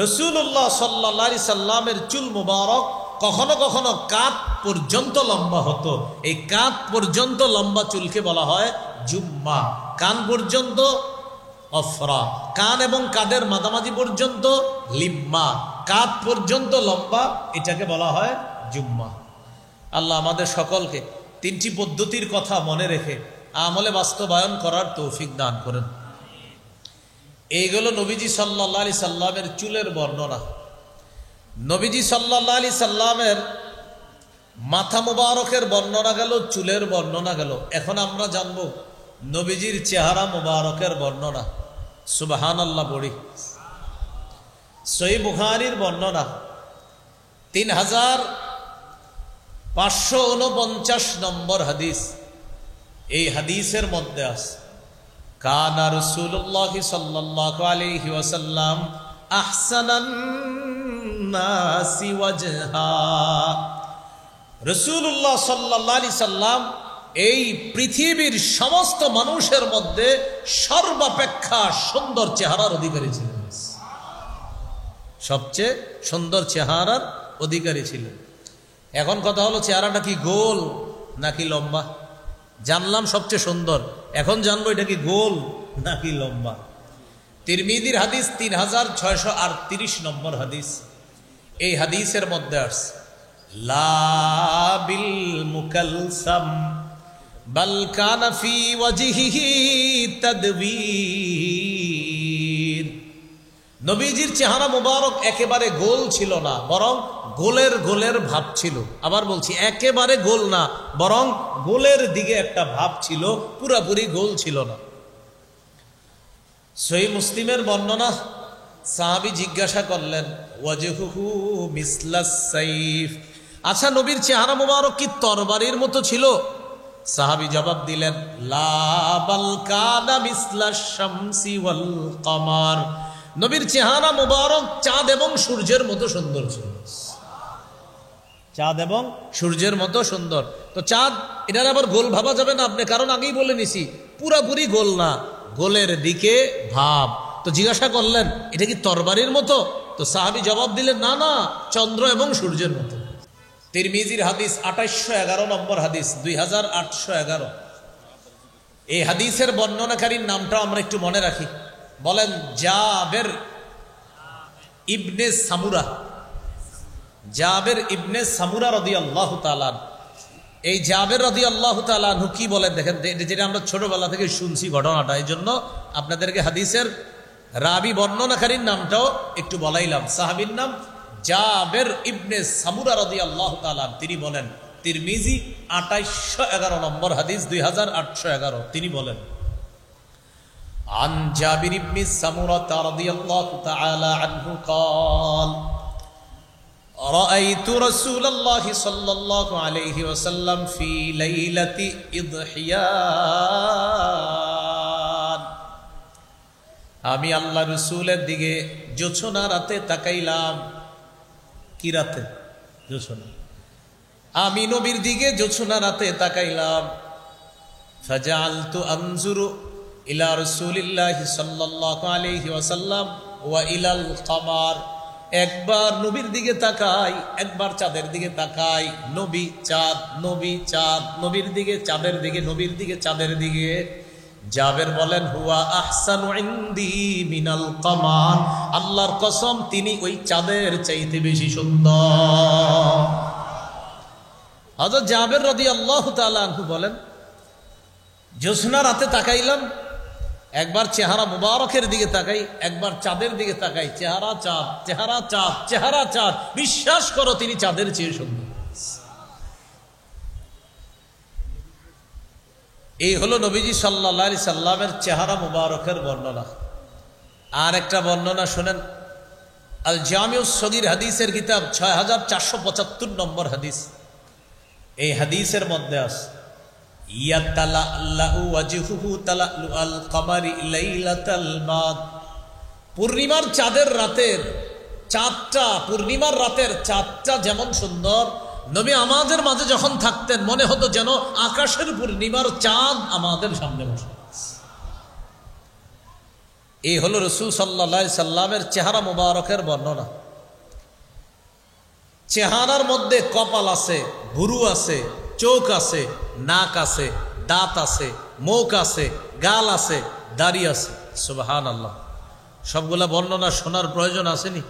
রাসূলুল্লাহ সাল্লাল্লাহু আলাইহি সাল্লামের চুল মুবারক কখনো কখনো কাঁধ পর্যন্ত লম্বা হতো। এই কাঁধ পর্যন্ত লম্বা চুলকে বলা হয় জুম্মা। কান পর্যন্ত ওয়াফরা, কান এবং কাঁধের মাঝামাঝি পর্যন্ত লিম্মা, কাঁধ পর্যন্ত লম্বা, এটাকে বলা হয় জুম্মা। আল্লাহ আমাদের সকলকে 3টি পদ্ধতির কথা মনে রেখে আমলে বাস্তবায়ন করার তৌফিক দান করেন। এইগুলো নবীজি সাল্লাল্লাহু আলাইহি সাল্লামের চুলের বর্ণনা। নবীজি সাল্লাল্লাহু আলাইহি সাল্লামের মাথা মুবারকের বর্ণনা গেল, চুলের বর্ণনা গেল। এখন আমরা জানব নবীজির চেহারা মুবারকের বর্ণনা। সুবহানাল্লাহ পড়ি। সহিহ বুখারীর বর্ণনা 3549 নম্বর হাদিস। এই হাদিসের মধ্যে আছে কানা রাসূলুল্লাহ সাল্লাল্লাহু আলাইহি ওয়াসাল্লাম আহসানান নাসি ওয়াজহা। রাসূলুল্লাহ সাল্লাল্লাহু আলাইহি সাল্লাম এই পৃথিবীর সমস্ত মানুষের মধ্যে সর্বাপেক্ষা সুন্দর চেহারার অধিকারী ছিলেন। সবচেয়ে সুন্দর চেহারার অধিকারী ছিলেন। এখন কথা হলো, চেহারাটা কি গোল নাকি লম্বা? জানলাম সবচেয়ে সুন্দর, এখন জানবো এটা কি গোল নাকি লম্বা। তিরমিজির হাদিস 3638 নম্বর হাদিস। এই হাদিসের মধ্যে আসছে লা বিল মুকালসাম বাল কানা ফি ওয়াজহিহি তাদবীর। নবীজির চেহারা মুবারক একেবারে গোল ছিল না, বরং গোলের গোলের ভাব ছিল। আবার বলছি, একেবারে গোল না, বরং গোলের দিকে একটা ভাব ছিল, পুরাপুরি গোল ছিল না। সহিহ মুসলিমের বর্ণনা, সাহাবী জিজ্ঞাসা করলেন ওয়াজহুহু মিসলাস সাইফ। আচ্ছা, নবীর চেহারা মুবারক কি তরবারির মতো ছিল? সাহাবী জবাব দিলেন লা বাল কানা মিসলাশ শামসি ওয়াল কমার। নবীর চেহারা মুবারক চাঁদ এবং সূর্যের মতো সুন্দর ছিল। চাঁদ এবং সূর্যের মতো সুন্দর। তো চাঁদ, এটার আবার গোল ভাবা যাবে না আপনি, কারণ আগেই বলে নিছি পুরাপুরি গোল না, গোলের দিকে ভাব। তো জিজ্ঞাসা করলেন এটা কি তরবারির মতো? তো সাহাবী জবাব দিলেন না না, চন্দ্র এবং সূর্যের মতো। তিরমিজির হাদিস 2811 নম্বর হাদিস, 2811। এই হাদিসের বর্ণনাকারীর নামটা আমরা একটু মনে রাখি। বলেন জাবের ইবনে সামুরা। জাবের ইবনে সামুরা রাদিয়াল্লাহু তাআলা। এই জাবের রাদিয়াল্লাহু তাআলা আনহু কি বলেন দেখেন, যেটা আমরা ছোটবেলা থেকে শুনছি ঘটনাটা, এই জন্য আপনাদেরকে হাদিসের রাবি বর্ণনাকারীর নামটাও একটু বলাইলাম। সাহাবীর নাম জাবের ইবনে সামুরা রাদিয়াল্লাহু তাআলা। তিনি বলেন, তিরমিজি 2811 নম্বর হাদিস, 2811, তিনি বলেন, আন জাবির ইবনে সামুরা রাদিয়াল্লাহু তাআলা আনহু قال رأيت رسول الله صلى الله عليه وسلم في ليلة إضحيان আমি আল্লাহ রসুলের দিকে জোছনা রাতে তাকাইলাম। কি রাতে? জোছনা। আমি নবীর দিকে জোছনা রাতে তাকাইলাম। ফাজালতু আনজুরু ইলা রাসূলিল্লাহি সাল্লাল্লাহু আলাইহি ওয়াসাল্লাম ওয়া ইলাল কামার। একবার নবীর দিকে তাকাই, একবার চাঁদের দিকে তাকাই, নবী চাঁদ, নবী চাঁদ, নবীর দিকে চাঁদের দিকে, নবীর দিকে চাঁদের দিকে। জাবের বলেন, হুয়া আহসানু ইনদি মিনাল কামার। আল্লাহর কসম, তিনি ওই চাঁদের চাইতে বেশি সুন্দর। হযরত জাবের রাদিয়াল্লাহু তাআলা আনহু বলেন, জ্যোৎস্না রাতে তাকাইলাম, একবার চেহারা মুবারকের দিকে তাকাই, একবার চাঁদের দিকে তাকাই, চেহারা চাঁদ, চেহারা চাঁদ, চেহারা চাঁদ। বিশ্বাস করো, তিনি চাঁদের চেয়ে সুন্দর। এই হলো নবীজি সাল্লাল্লাহু আলাইহি সাল্লামের চেহারা মুবারকের বর্ণনা। আর একটা বর্ণনা শোনেন, আল জামিউস সগীর হাদিসের কিতাব 6475 নম্বর হাদিস। এই হাদিসের মধ্যে আছে, পূর্ণিমার চাঁদের রাতের চাঁদটা, পূর্ণিমার রাতের চাঁদটা যেমন সুন্দর, নবী আমাদের মাঝে যখন থাকতেন মনে হতো যেন আকাশের পূর্ণিমার চাঁদ আমাদের সামনে বসে। এই হলো রাসূল সাল্লাল্লাহু আলাইহি সাল্লামের চেহারা মুবারকের বর্ণনা। চেহারার মধ্যে কপাল আছে, ভুরু আছে, চোখ আছে, নাক আছে, দাঁত আছে, মুখ আছে, গাল আছে, দাড়ি আছে। সুবহানাল্লাহ। সবগুলা বর্ণনা শোনার প্রয়োজন আসেনি?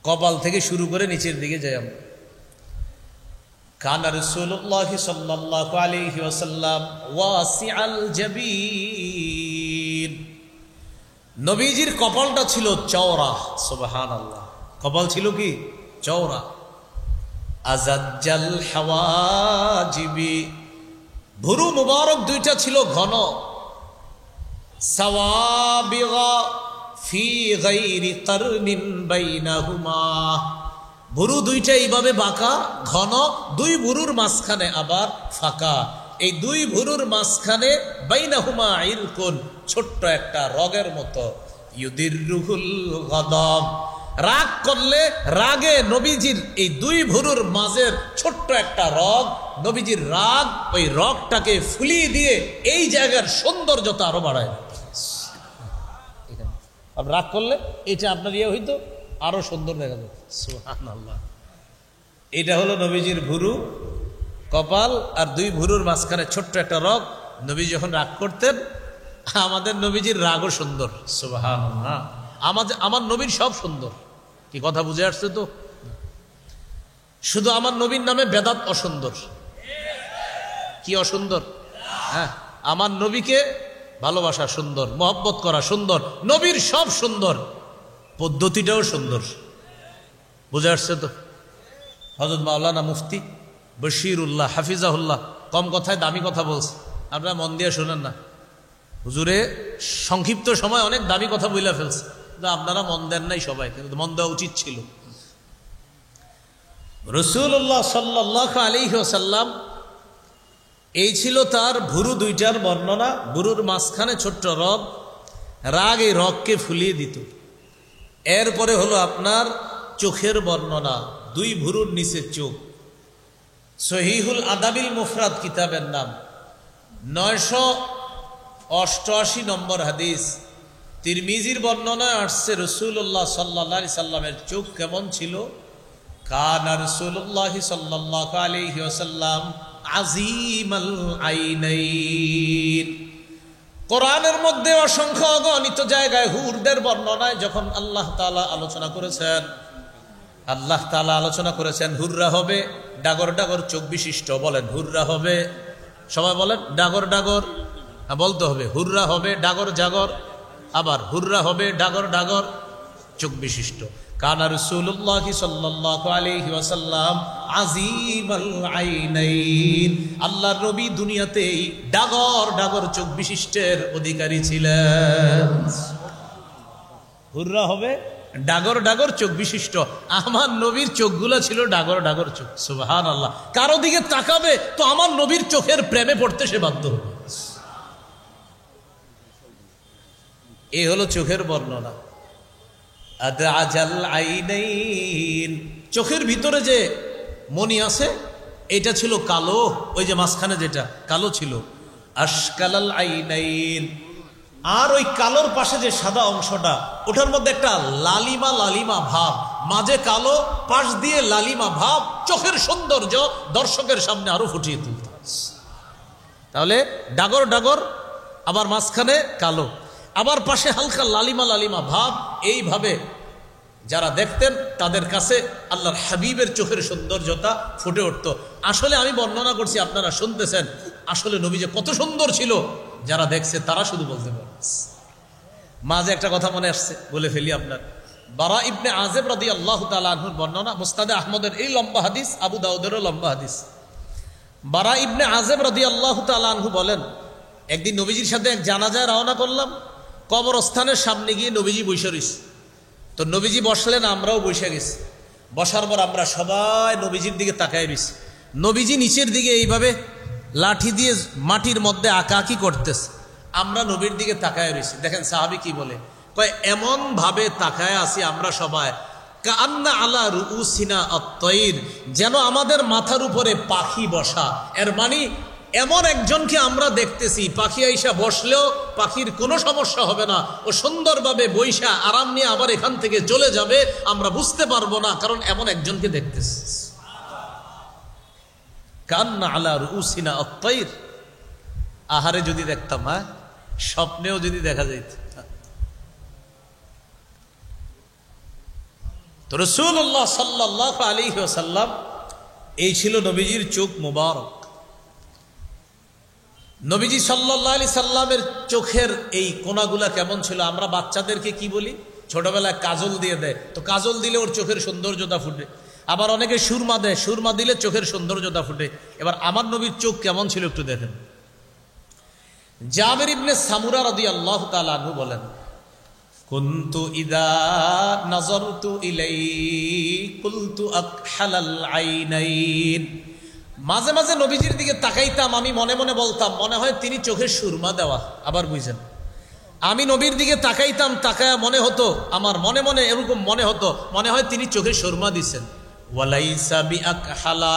কপাল থেকে শুরু করে নিচের দিকে যাই আমরা। কানা রাসূলুল্লাহ সাল্লাল্লাহু আলাইহি ওয়াসাল্লাম ওয়াসিআল জাবিন। নবীজির কপালটা ছিল চওড়া। সুবহানাল্লাহ। কপাল ছিল কি? চওড়া। আজাজ্জাল হাওয়াজিবি, ভুরু মুবারক দুইটা ছিল ঘন। সাওয়াবিগা ফি গায়রি কারনিন বাইনাহুমা, ভুরু দুইটা এইভাবে বাঁকা, ঘন, দুই ভুরুর মাঝখানে আবার ফাঁকা। এই দুই ভুরুর মাঝখানে বাইনাহুমা ইরকুন, ছোট্ট একটা রগের মতো। ইউদিররুহুল গাদাব, রাগ করলে রাগে নবীজির এই দুই ভুরুর মাঝের ছোট্ট একটা রগ, নবীজির রাগ ওই রগটাকে ফুলিয়ে দিয়ে এই জায়গার সৌন্দর্যতা আরো বাড়ায়। রাগ করলে এটা আপনার ইয়ে হইতো, আরো সুন্দর দেখা যেত। সুবহানাল্লাহ। এটা হলো নবীজির ভুরু, কপাল আর দুই ভুরুর মাঝখানে ছোট্ট একটা রগ। নবী যখন রাগ করতেন, আমাদের নবীজির রাগও সুন্দর। সুবহানাল্লাহ। আমার নবীর সব সুন্দর। কি কথা বুঝে আসছে তো? শুধু আমার নবীর নামে বেদাত অসুন্দর। কি অসুন্দর? হ্যাঁ, আমার নবীকে ভালোবাসা সুন্দর, মহব্বত করা সুন্দর, নবীর সব সুন্দর, পদ্ধতিটাও সুন্দর। বুঝে আসছে তো? হযরত মাওলানা মুফতি বশিরুল্লাহ হাফিজাহুল্লাহ কম কথায় দামি কথা বলছে, আপনারা মন দিয়ে শোনেন না। হুজুরে সংক্ষিপ্ত সময় অনেক দামি কথা বইলা ফেলছে, আপনারা মন দেন নাই সবাই, কিন্তু মন দেওয়া উচিত ছিল। রাসূলুল্লাহ সাল্লাল্লাহু আলাইহি ওয়াসাল্লাম, এই ছিল তার ভুরু দুইটার বর্ণনা। ভুরুর মাঝখানে ছোট্ট রগ, রাগ এই রগকে ফুলিয়ে দিত। এরপরে হলো আপনার চোখের বর্ণনা, দুই ভুরুর নিচে চোখ। সহিহুল আদাবিল মুফরাদ কিতাবের নাম, 988 নম্বর হাদিস। তিরমিজির বর্ণনায় আসছে রাসূলুল্লাহ সাল্লাল্লাহু আলাইহি সাল্লামের চোখ কেমন ছিল। কানা রাসূলুল্লাহ সাল্লাল্লাহু আলাইহি ওয়াসাল্লাম আজিমাল আইনাইন। কোরআনের মধ্যে অসংখ্য অগণিত জায়গায় হুরদের বর্ণনায় যখন আল্লাহ তাআলা আলোচনা করেছেন, আল্লাহ তাআলা আলোচনা করেছেন হুররা হবে ডাগর ডাগর চোখ বিশিষ্ট। বলেন হুররা হবে, সবাই বলেন ডাগর ডাগর। বলতে হবে হুররা হবে ডাগর জাগর, আবার হুররা হবে ডাগর ডাগর চোখ বিশিষ্ট। কানা রাসূলুল্লাহ সাল্লাল্লাহু আলাইহি ওয়াসাল্লাম আজিমাল আইনাইন, আল্লাহর নবী দুনিয়াতেই ডাগর ডাগর চোখ বিশিষ্টের অধিকারী ছিলেন। হুররা হবে ডাগর ডাগর চোখ বিশিষ্ট। আমার নবীর চোখগুলো ছিল ডাগর ডাগর চোখ। সুবহানাল্লাহ। কারো দিকে তাকাবে তো আমার নবীর চোখের প্রেমে পড়তে সে বাধ্য হবে। এই হলো চোখের বর্ণনা। আদআজাল আইনাইন, চোখের ভিতরে যে মনি আছে এটা ছিল কালো, ওই যে মাঝখানে যেটা কালো ছিল। আশকালাল আইনাইন, আর ওই কালোর পাশে যে সাদা অংশটা ওটার মধ্যে একটা লালিমা লালিমা ভাব, মাঝে কালো পাশ দিয়ে লালিমা ভাব, চোখের সৌন্দর্য দর্শকের সামনে আরো ফুটিয়ে তুলত। তাহলে ডাগর ডাগর, আবার মাঝখানে কালো, আবার পাশে হালকা লালিমা লালিমা ভাব। এইভাবে যারা দেখতেন তাদের কাছে আল্লাহর হাবিবের চোখের সৌন্দর্যতা ফুটে উঠত। আসলে আমি বর্ণনা করছি, আপনারা শুনতেছেন, আসলে নবী যে কত সুন্দর ছিল যারা দেখছে তারা শুধু বলতে পারে। মাঝে একটা কথা মনে আসছে, বলে ফেলি আপনার। বারা ইবনে আযিব রাদিয়াল্লাহু তাআলা আনহুর বর্ণনা, মুসনাদে আহমদের এই লম্বা হাদিস, আবু দাউদেরও লম্বা হাদিস। বারা ইবনে আযিব রাদিয়াল্লাহু তাআলা আনহু বলেন, একদিন নবীজির সাথে এক জানাজায় রওনা করলাম। কবরস্থানের সামনে গিয়ে নবীজি বসে রইছে। তো নবীজি বসলেন, আমরাও বসে গেছি। বসার পর আমরা সবাই নবীজির দিকে তাকায় রইছি। নবীজি নিচের দিকে এইভাবে লাঠি দিয়ে মাটির মধ্যে আঁকাআঁকি করতেছে, আমরা নবীর দিকে তাকায় রইছি। দেখেন সাহাবী কি বলে, কয় এমন ভাবে তাকায় আছি আমরা সবাই, কান্না আলা রুউসিনা আত-তায়র, যেন আমাদের মাথার উপরে পাখি বসা। এর মানে এমন একজনকে আমরা দেখতেছি, পাখি আইসা বসলেও পাখির কোনো সমস্যা হবে না, ও সুন্দরভাবে বৈশা আরাম নিয়ে আবার এখান থেকে চলে যাবে, আমরা বুঝতে পারবো না, কারণ এমন একজনকে দেখতেছি। কান্না আলা রুউসিনা আত-তায়র, আহারে যদি দেখতাম, হ্যাঁ স্বপ্নেও যদি দেখা যাইত। তো রাসূলুল্লাহ সাল্লাল্লাহু আলাইহি ওয়াসাল্লাম, এই ছিল নবীজির চোখ মুবারক। নবীজি সাল্লাল্লাহু আলাইহি সাল্লামের চোখের এই কোণাগুলা কেমন ছিল? আমরা বাচ্চাদেরকে কি বলি, ছোটবেলায় কাজল দিয়ে দেয়, তো কাজল দিলে ওর চোখের সৌন্দর্যতা ফুটে। আবার অনেকে সুরমা দেয়, সুরমা দিলে চোখের সৌন্দর্যতা ফুটে। এবার আমার নবীর চোখ কেমন ছিল একটু দেখেন। জাবির ইবনে সামুরা রাদিয়াল্লাহু তাআলা আনহু বলেন, কুনতু ইযা নাযারতু ইলাইহি কুলতু আকহালাল আইনাইন, মাঝে মাঝে নবীজির দিকে তাকাইতাম, আমি মনে মনে বলতাম মনে হয় তিনি চোখে সুরমা দেওয়া। আবার বুঝছেন, আমি নবীর দিকে তাকাইতাম, তাকায়া মনে হতো, আমার মনে মনে এরকম মনে হতো, মনে হয় তিনি চোখে সুরমা দিচ্ছেন। ওয়ালাইসা বিআকহালা,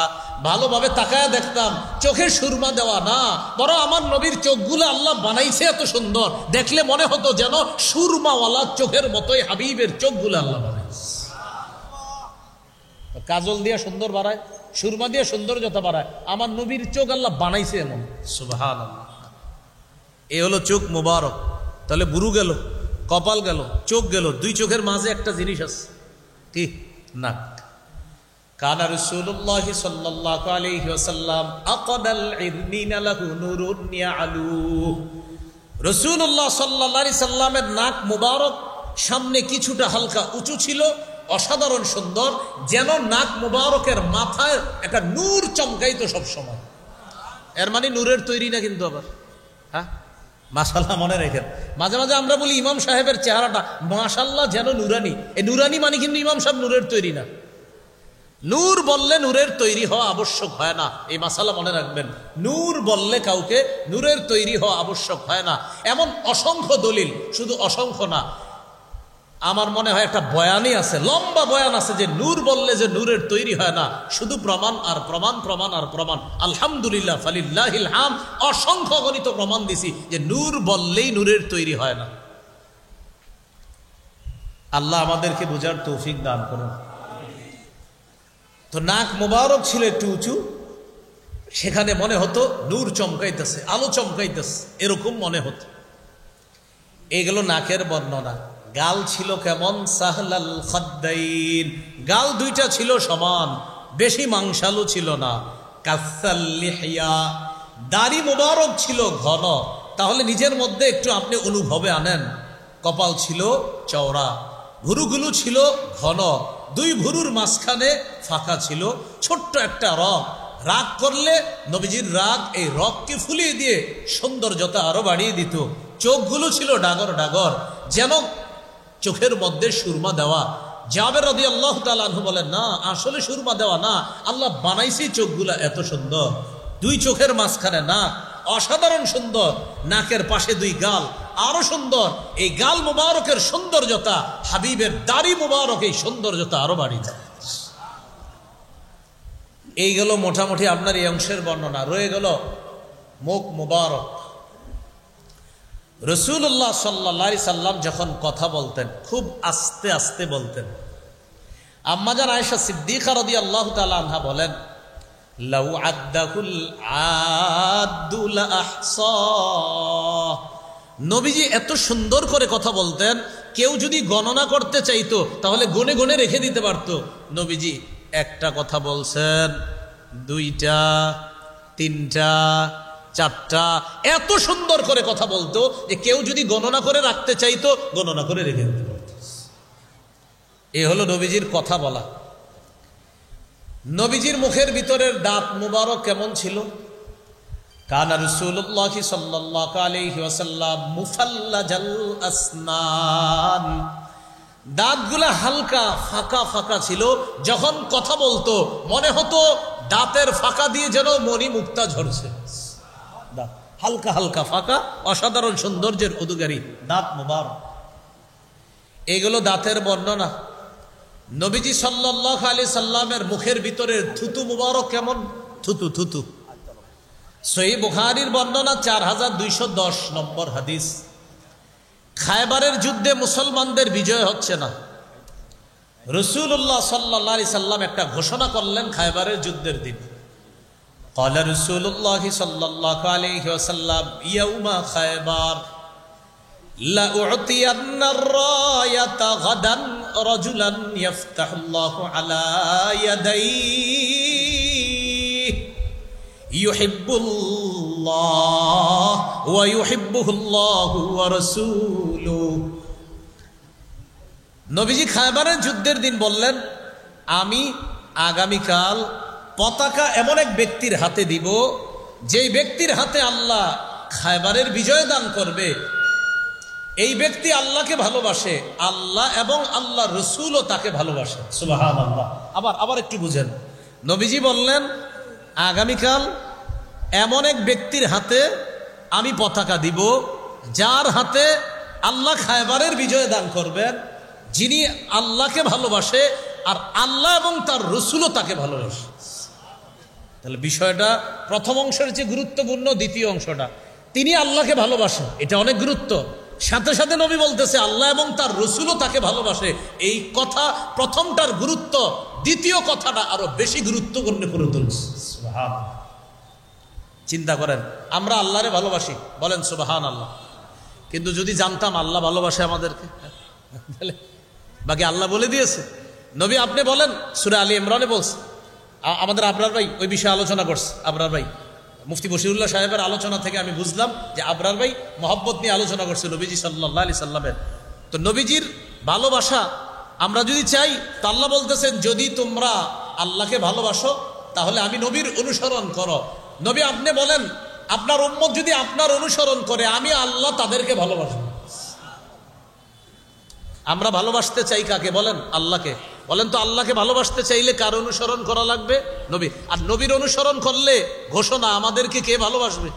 ভালোভাবে তাকায়া দেখতাম চোখে সুরমা দেওয়া না, বরং আমার নবীর চোখগুলো আল্লাহ বানাইছে এত সুন্দর, দেখলে মনে হতো যেন সুরমাওয়ালা চোখের মতোই হাবিবের চোখগুলো আল্লাহ বানাইছে। কাজল দিয়ে সুন্দর বাড়ায়, সুরমা দিয়ে সৌন্দর্যতা বাড়ায়, আমার নবীর চোখ আল্লাহ বানাইছে এমন। সুবহানাল্লাহ। এই হলো চোখ মুবারক। তাহলে বুরু গেল, কপাল গেল, চোখ গেল, দুই চোখের মাঝে একটা জিনিস আছে, কি? নাক। কানা রাসূলুল্লাহ সাল্লাল্লাহু আলাইহি ওয়াসাল্লাম আকাদাল ইরনিনা লাহু নূরুন ইয়ালু, রাসূলুল্লাহ সাল্লাল্লাহু আলাইহি সাল্লামের নাক মুবারক সামনে কিছুটা হালকা উঁচু ছিল, অসাধারণ সুন্দর, যেন নাক মুবারকের মাথায় একটা নূর চমকাইতো সব সময়। এর মানে নূরের তৈরি না কিন্তু, আবার হ্যাঁ মাশাআল্লাহ মনে রাখেন। মাঝে মাঝে আমরা বলি ইমাম সাহেবের চেহারাটা মাশাআল্লাহ যেন নুরানি, এই নুরানি মানে কিন্তু ইমাম সাহেব নূরের তৈরি না। নূর বললে নূরের তৈরি হওয়া আবশ্যক হয় না, এই মাসালা মনে রাখবেন। নূর বললে কাউকে নূরের তৈরি হওয়া আবশ্যক হয় না। এমন অসংখ্য দলিল, শুধু অসংখ্য না, আমার মনে হয় একটা বয়ানই আছে, লম্বা বয়ান আছে, যে নূর বললে যে নূরের তৈরি হয় না, শুধু প্রমাণ আর প্রমাণ, প্রমাণ আর প্রমাণ। আলহামদুলিল্লাহ ফালিল্লাহিল হামদ, অসংখ্য গণিত প্রমাণ দিছি যে নূর বললেই নূরের তৈরি হয় না। আল্লাহ আমাদেরকে বোঝার তৌফিক দান করুন। তো নাক মোবারক ছিল একটু উঁচু, সেখানে মনে হতো নূর চমকাইতেছে, আলো চমকাইতেছে, এরকম মনে হতো। এই গেল নাকের বর্ণনা। গাল ছিল কেমন? সাহলাল খাদ্দাইন, গাল দুইটা ছিল সমান, বেশি মাংসালু ছিল না। কাসাল লিহিয়া, দাড়ি মোবারক ছিল ঘন। তাহলে নিজের মধ্যে একটু আপনি অনুভবে আনেন, কপাল ছিল চওড়া, ভুরুগুলো ছিল ঘন, দুই ভুরুর মাঝখানে ফাঁকা ছিল, ছোট্ট একটা রগ। রাগ করলে নবীজির রাগ এই রগকে ফুলিয়ে দিয়ে সৌন্দর্যতা আরো বাড়িয়ে দিত। চোখগুলো ছিল ডাগর ডাগর, যেন চোখের মধ্যে সুরমা দেওয়া। জাবের রাদিয়াল্লাহু তাআলা আনহু বলেন, না আসলে সুরমা দেওয়া না, আল্লাহ বানাইছে চোখগুলা এত সুন্দর, দুই চোখের মাঝখানে নাক, অসাধারণ সুন্দর, নাকের পাশে দুই গাল আরো সুন্দর। এই গাল মুবারকের সৌন্দর্যতা, হাবিবের দাড়ি মুবারক এই সৌন্দর্যতা আরো বাড়িয়ে দেয়। এই গেল মোটামুটি আপনার এই অংশের বর্ণনা। রয়ে গেল মুখ মুবারক। রাসূলুল্লাহ সাল্লাল্লাহু আলাইহি সাল্লাম যখন কথা বলতেন খুব আস্তে আস্তে বলতেন। আম্মাজান আয়েশা সিদ্দিকা রাদিয়াল্লাহু তাআলা আনহা বলেন, লাউ আদ্দাহুল আদুল আহসা, নবীজি এত সুন্দর করে কথা বলতেন, কেউ যদি গণনা করতে চাইতো তাহলে গনে গনে রেখে দিতে পারত। নবীজি একটা কথা বলছেন, দুইটা, তিনটা, চারটা, এত সুন্দর করে কথা বলতো যে কেউ যদি গণনা করে রাখতে চাইতো গণনা করে রেখে দিতে পারত। এ হলো নবীজির কথা বলা। নবীজির মুখের ভিতরের দাঁত মুবারক কেমন ছিল? কানা রাসূলুল্লাহ সাল্লাল্লাহু আলাইহি ওয়াসাল্লাম মুফাল্লাজাল আসনান, দাঁতগুলা হালকা ফাঁকা ফাঁকা ছিল। যখন কথা বলতো মনে হতো দাঁতের ফাঁকা দিয়ে যেন মণি মুক্তা ঝরছে। দাঁত হালকা হালকা ফাঁকা, অসাধারণ সৌন্দর্যের অধিকারী দাঁত মুবারক। এগুলো দাঁতের বর্ণনা। নবীজি সাল্লাল্লাহু আলাইহি সাল্লামের মুখের ভিতরের থুতু মুবারক কেমন? থুতু থুতু সহিহ বুখারীর বর্ণনা 4210 নম্বর হাদিস। খায়বারের যুদ্ধে মুসলমানদের বিজয় হচ্ছে না, রাসূলুল্লাহ সাল্লাল্লাহু আলাইহি সাল্লাম একটা ঘোষণা করলেন খায়বারের যুদ্ধের দিন। ক্বালা রাসূলুল্লাহ সাল্লাল্লাহু আলাইহি ওয়াসাল্লাম ইয়াউমা খায়বার লা উ'তিয়ান্না আর-রায়াতা গাদান রাজুলান ইফতাহুল্লাহু আলা ইয়াদাইহি ইউহিব্বুল্লাহ ওয়া ইউহিব্বুহুল্লাহু ওয়া রাসূলুহু। নবীজি খায়বারের যুদ্ধের দিন বললেন, আমি আগামীকাল পতাকা এমন এক ব্যক্তির হাতে দিব, যেই ব্যক্তির হাতে আল্লাহ খায়বারের বিজয় দান করবে, এই ব্যক্তি আল্লাহকে ভালোবাসে, আল্লাহ এবং আল্লাহ রসুলও তাকে ভালোবাসে। সুবহানাল্লাহ। আবার একটু বুঝেন, নবীজি বললেন আগামীকাল এমন এক ব্যক্তির হাতে আমি পতাকা দিব, যার হাতে আল্লাহ খায়বারের বিজয় দান করবেন, যিনি আল্লাহকে ভালোবাসে আর আল্লাহ এবং তার রসুলও তাকে ভালোবাসে। তাহলে বিষয়টা প্রথম অংশের যে গুরুত্বপূর্ণ, দ্বিতীয় অংশটা তিনি আল্লাহকে ভালোবাসেন, এটা অনেক গুরুত্ব। সাথে সাথে নবী বলতেছে আল্লাহ এবং তার রসুলও তাকে ভালোবাসে। এই কথা প্রথমটার গুরুত্ব দ্বিতীয় কথাটা আরো বেশি গুরুত্বপূর্ণ করে তুলছে। চিন্তা করেন, আমরা আল্লাহরে ভালোবাসি, বলেন সুবহানাল্লাহ, কিন্তু যদি জানতাম আল্লাহ ভালোবাসে আমাদেরকে, বাকি আল্লাহ বলে দিয়েছে। নবী আপনি বলেন, সূরা আলী ইমরানে বলছে, আমাদের আবরার ভাই ওই বিষয়ে আলোচনা করছে। আবরার ভাই, মুফতি বশিরুল্লাহ সাহেবের আলোচনা থেকে আমি বুঝলাম যে আবরার ভাই মহব্বত নিয়ে আলোচনা করছে নবীজি সাল্লাল্লাহু আলাইহি সাল্লামের। তো নবীজির ভালোবাসা আমরা যদি চাই, তা আল্লাহ বলতেছেন যদি তোমরা আল্লাহকে ভালোবাসো তাহলে আমি নবীর অনুসরণ করো। নবী আপনি বলেন আপনার উম্মত যদি আপনার অনুসরণ করে, আমি আল্লাহ তাদেরকে ভালোবাসবো। আমরা ভালোবাসতে চাই কাকে? বলেন আল্লাহকে। বলেন তো আল্লাহকে ভালোবাসতে চাইলে কার অনুসরণ করা লাগবে? নবী। আর নবীর অনুসরণ করলে ঘোষণা আমাদেরকে কে ভালোবাসবে?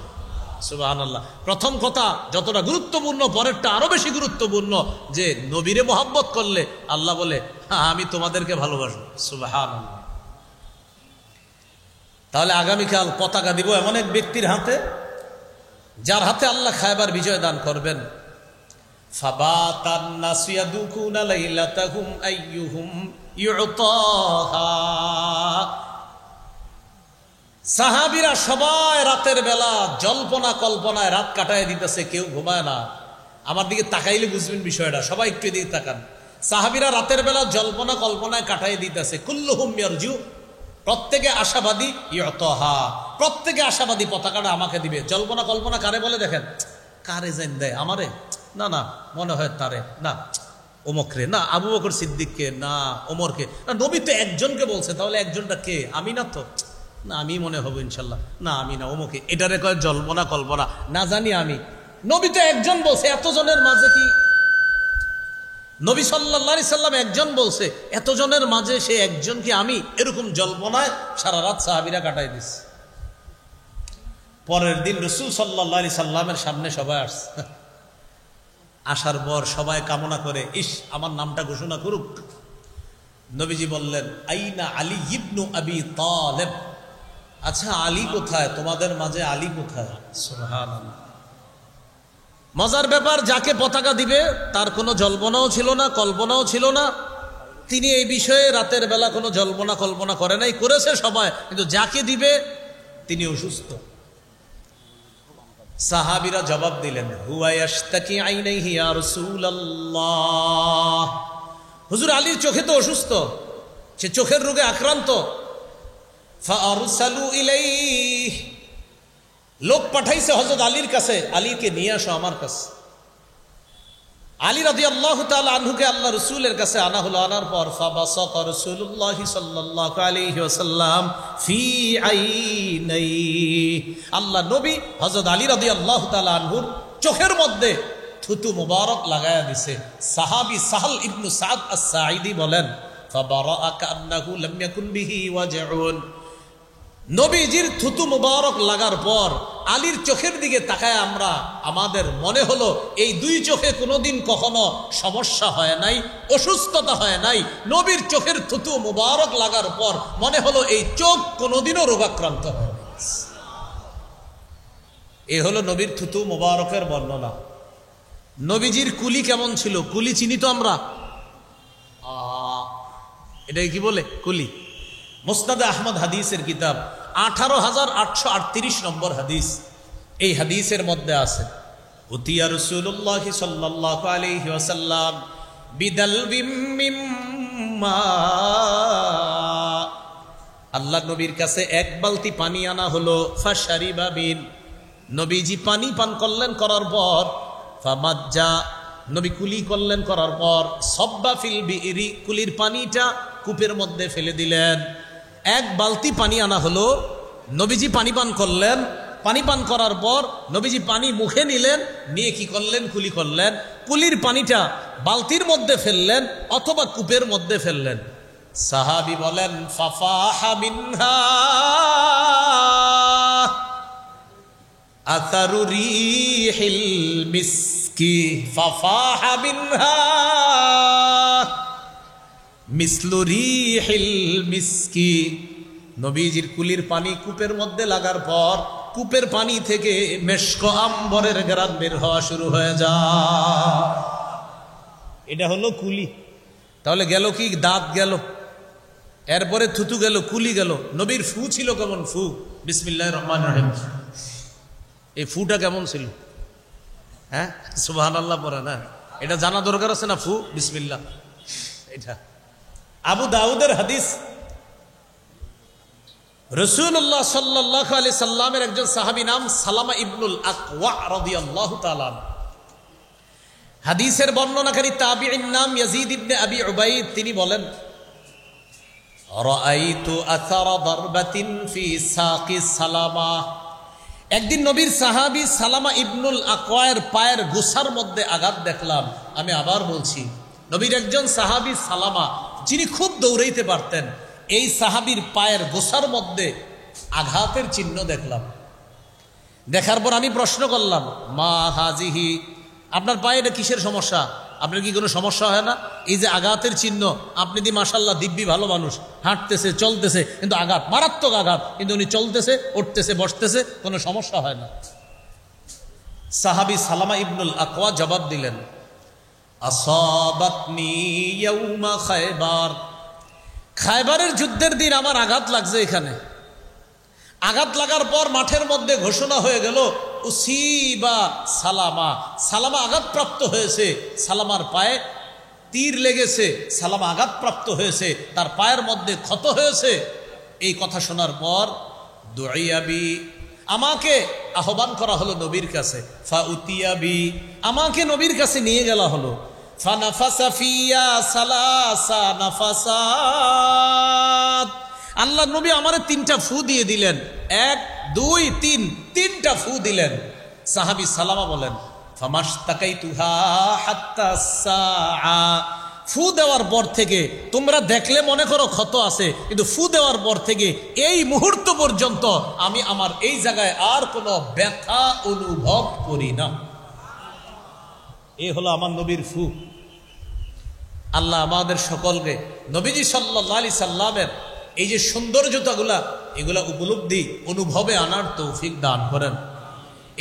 সুবহানাল্লাহ। প্রথম কথা যতটা গুরুত্বপূর্ণ, পরেরটা আরো বেশি গুরুত্বপূর্ণ, যে নবীরে মোহাব্বত করলে আল্লাহ বলে আমি তোমাদেরকে ভালোবাসবো। সুবহানাল্লাহ। তাহলে আগামীকাল পতাকা দিব এমন এক ব্যক্তির হাতে, যার হাতে আল্লাহ খায়বার বিজয় দান করবেন। ফাবাতান নাসু ইয়াদুকুনা লাইলাতাহুম আইয়ুহুম ইউতাহা, সাহাবীরা সবাই রাতের বেলা জল্পনা কল্পনায় রাত কাটায় দিতেছে, কেউ ঘুমায় না। আমার দিকে তাকাইলে বুঝবেন বিষয়টা, সবাই একটু এদিকে তাকান। সাহাবীরা রাতের বেলা জল্পনা কল্পনায় কাটাই দিতেছে। কুল্লুহুম ইয়ারজু, প্রত্যেকে আশাবাদী, ইয়তহা, প্রত্যেকে আশাবাদী পতাকাটা আমাকে দিবে। জল্পনা কল্পনা কারে বলে দেখেন? কারে জান দেয়? আমারে? না না, মনে হয় তারে, না ওমকরে, না আবু বকর সিদ্দিককে, না ওমরকে, না নবী তো একজনকে বলছে, তাহলে একজনটা কে? আমি না তো, না আমি মনে হবো ইনশাল্লাহ, না আমি না ওমকে। এটারে কয় জল্পনা কল্পনা, না জানি আমি। নবী তো একজন বলছে, এতজনের মাঝে কি? নবী সাল্লাল্লাহু আলাইহি সাল্লাম একজন বলছে, এতজনের মাঝে সে একজন কি আমি? এরকম জল্পনায় সারা রাত সাহাবীরা কাটাই দিচ্ছে। পরের দিন রাসূল সাল্লাল্লাহু আলাইহি সাল্লামের সামনে সবাই আসছে। আসার পর সবাই কামনা করে, ইস আমার নামটা ঘোষণা করুক। নবীজি বললেন, আইনা আলী ইবনু আবি তালেব, আচ্ছা আলী কোথায়? তোমাদের মাঝে আলী কোথায়? সুবহানাল্লাহ। মজার ব্যাপার, যাকে পতাকা দিবে তার কোনো জল্পনাও ছিল না, কল্পনাও ছিল না। তিনি এই বিষয়ে রাতের বেলা কোনো জল্পনা কল্পনা করে নাই, করেছে সবাই, কিন্তু যাকে দিবে তিনি অসুস্থ। সাহাবীরা জবাব দিলেন, হুয়া ইয়াশতাকি আইনাইহি ইয়া রাসূলুল্লাহ, হুজুর আলীর চোখে তো অসুস্থ, সে চোখের রোগে আক্রান্ত। ফাআরসালু ইলাইহি, লোক পাঠাইছে হযরত আলীর কাছে, আলীকে নিয়ে আসো আমার কাছে। আলী রাদিয়াল্লাহু তাআলা আনহুকে আল্লাহ রাসূলের কাছে আনা হলো। আনার পর ফাবাসাকা রাসূলুল্লাহ সাল্লাল্লাহু আলাইহি ওয়াসাল্লাম ফি আইনাই, আল্লাহ নবী হযরত আলী রাদিয়াল্লাহু তাআলা আনহুর চোখের মধ্যে থুতু মুবারক লাগায়া দিছে। সাহাবী সাহল ইবনে সাদ আস-সাঈদী বলেন, ফাবারাআ কান্নাহু লাম ইয়াকুন বিহি ওয়াজউন, নবীজির থুতু মুবারক লাগার পর আলীর চোখের দিকে তাকায় আমাদের মনে হলো এই দুই চোখে কোনোদিন কখনো সমস্যা হয় নাই, অসুস্থতা হয় নাই। নবীর চোখের থুতু মুবারক লাগার পর মনে হলো এই চোখ কোনোদিনও রোগাক্রান্ত হয় না। এ হলো নবীর থুতু মুবারকের বর্ণনা। নবীজির কুলি কেমন ছিল? কুলি চিনি তো আমরা, এটাই কি বলে কুলি? মুসনাদে আহমদ হাদিসের কিতাব 18,838 নম্বর হাদিস। এই হাদিসের মধ্যে আছে, উতিয়া রাসূলুল্লাহ সাল্লাল্লাহু আলাইহি ওয়াসাল্লাম বিদালবিম মিম্মা, আল্লাহ নবীর কাছে এক বালতি পানি আনা হলো। ফাশারিবা বিন, নবীজি পানি পান করলেন, করার পর ফামাজ্জা, নবী কুলি করলেন, করার পর সাব্বা ফিল বিইরি, কুলির পানিটা কূপের মধ্যে ফেলে দিলেন। এক বালতি পানি আনা হলো, নবীজি পানি পান করলেন, পানি পান করার পর নবীজি পানি মুখে নিলেন, নিয়ে কি করলেন? কুলি করলেন। কুলির পানিটা বালতির মধ্যে ফেললেন অথবা কূপের মধ্যে ফেললেন। সাহাবী বলেন, ফাফাহা মিনহা আতারু রিহিল মিসকি, ফাফাহা মিনহা মিসলু রিহিল মিসকি, নবীজির কুলির পানি কূপের মধ্যে লাগার পর কূপের পানি থেকে মেশক আম্বরের ঘ্রাণ বের হওয়া শুরু হয়ে যায়। এটা হলো কুলি। তাহলে গেল কি? দাঁত গেল, এরপরে থুতু গেল, কুলি গেল। নবীর ফু ছিল কেমন? ফু বিসমিল্লাহির রহমানির রহিম, এই ফুটা কেমন ছিল? হ্যাঁ সুবহানাল্লাহ পড়ে না? এটা জানা দরকার আছে না? ফু বিসমিল্লাহ, এটা আবু দাউদের হাদিস। রাসূলুল্লাহ সাল্লাল্লাহু আলাইহি সাল্লামের একজন সাহাবী নাম সালামা ইবনুল আকওয়া রাদিয়াল্লাহু তাআলা, হাদিসের বর্ণনাকারী তাবিঈর নাম ইয়াজিদ ইবনে আবি উবাইদ। তিনি বলেন, রাআইতু আসারা দারবাতিন ফি সাকি সালামা, একদিন নবীর সাহাবী সালামা ইবনুল আকওয়ার পায়ের গোছার মধ্যে আঘাত দেখলাম। আমি আবার বলছি, নবীর একজন সাহাবী সালামা, যিনি খুব দৌড়াইতে পারতেন, এই সাহাবীর পায়ের গোছার মধ্যে আঘাতের চিহ্ন দেখলাম। দেখার পর আমি প্রশ্ন করলাম, মা হাজিহি, আপনার পায়ে এটা কিসের সমস্যা? আপনার কি কোনো সমস্যা হয় না? এই যে আঘাতের চিহ্ন, আপনি দি মাশাআল্লাহ দিব্যি ভালো মানুষ, হাঁটতেছে চলতেছে, কিন্তু আঘাত, মারাত্মক আঘাত, কিন্তু উনি চলতেছে উঠতেছে বসতেছে, কোনো সমস্যা হয় না। সাহাবী সালামা ইবনুল আকওয়া জবাব দিলেন, আসাবাতনি ইয়াউমা খায়বার, খায়বারের যুদ্ধের দিন আমার আঘাত লাগছে এখানে। আঘাত লাগার পর মাঠের মধ্যে ঘোষণা হয়ে গেল উসিবা সালামা, সালামা আঘাতপ্রাপ্ত হয়েছে, সালামার পায়ে তীর লেগেছে, সালামা আঘাতপ্রাপ্ত হয়েছে, তার পায়ের মধ্যে ক্ষত হয়েছে। এই কথা শোনার পর দুআইয়াবি, আমাকে আহ্বান করা হলো নবীর কাছে। ফাউতিয়াবি, আমাকে নবীর কাছে নিয়ে গেলা হলো। ফানাফাসা ফিয়া সালাসা নাফাসাত, আল্লাহ নবী আমারে 3টা ফু দিয়ে দিলেন। 1 2 3, 3টা ফু দিলেন। সাহাবী সালামা বলেন ফামাশতাকাইতুহা হাত্তা সাআ, ফু দেওয়ার পর থেকে তোমরা দেখলে মনে করো ক্ষত আছে, কিন্তু ফু দেওয়ার পর থেকে এই মুহূর্ত পর্যন্ত আমি আমার এই জায়গায় আর কোনো ব্যথা অনুভব করি না। এই হলো আমার নবীর ফু। আল্লাহ আমাদের সকলকে নবীজি সাল্লাল্লাহু আলাইহি সাল্লামের এই যে সৌন্দর্যতাগুলা, এগুলা উপলব্ধি অনুভবে আনার তৌফিক দান করেন।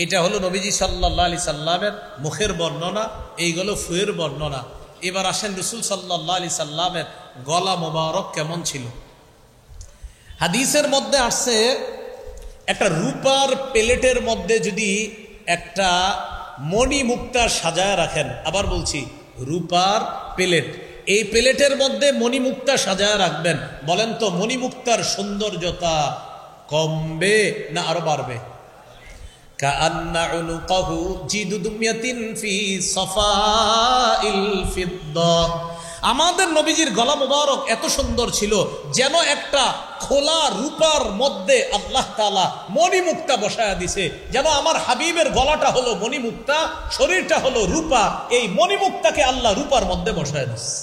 এটা হলো নবীজি সাল্লাল্লাহু আলাইহি সাল্লামের মুখের বর্ণনা, এইগুলো ফুয়ের বর্ণনা। এবার আসেন রাসূল সাল্লাল্লাহু আলাইহি সাল্লামের গলা মোবারক কেমন ছিল। হাদিসের মধ্যে আসছে একটা রূপার প্লেটের মধ্যে যদি একটা মণি মুক্তা সাজায় রাখেন, আবার বলছি রূপার প্লেট, এই প্লেটের মধ্যে মণিমুক্তা সাজায় রাখবেন, বলেন তো মণিমুক্তার সৌন্দর্যতা কমবে না আরো বাড়বে? কাআন্না উনুকাহু জিদুদুমিয়াতিন ফি সাফাইল ফিদ্দা, আমাদের নবীজির গলা মোবারক এত সুন্দর ছিল যেন একটা খোলা রূপার মধ্যে আল্লাহ তাআলা মণিমুক্তা বসায়া দিছে। যেন আমার হাবিবের গলাটা হলো মণিমুক্তা, শরীরটা হলো রূপা, এই মণিমুক্তাকে আল্লাহ রূপার মধ্যে বসায়া দিছে।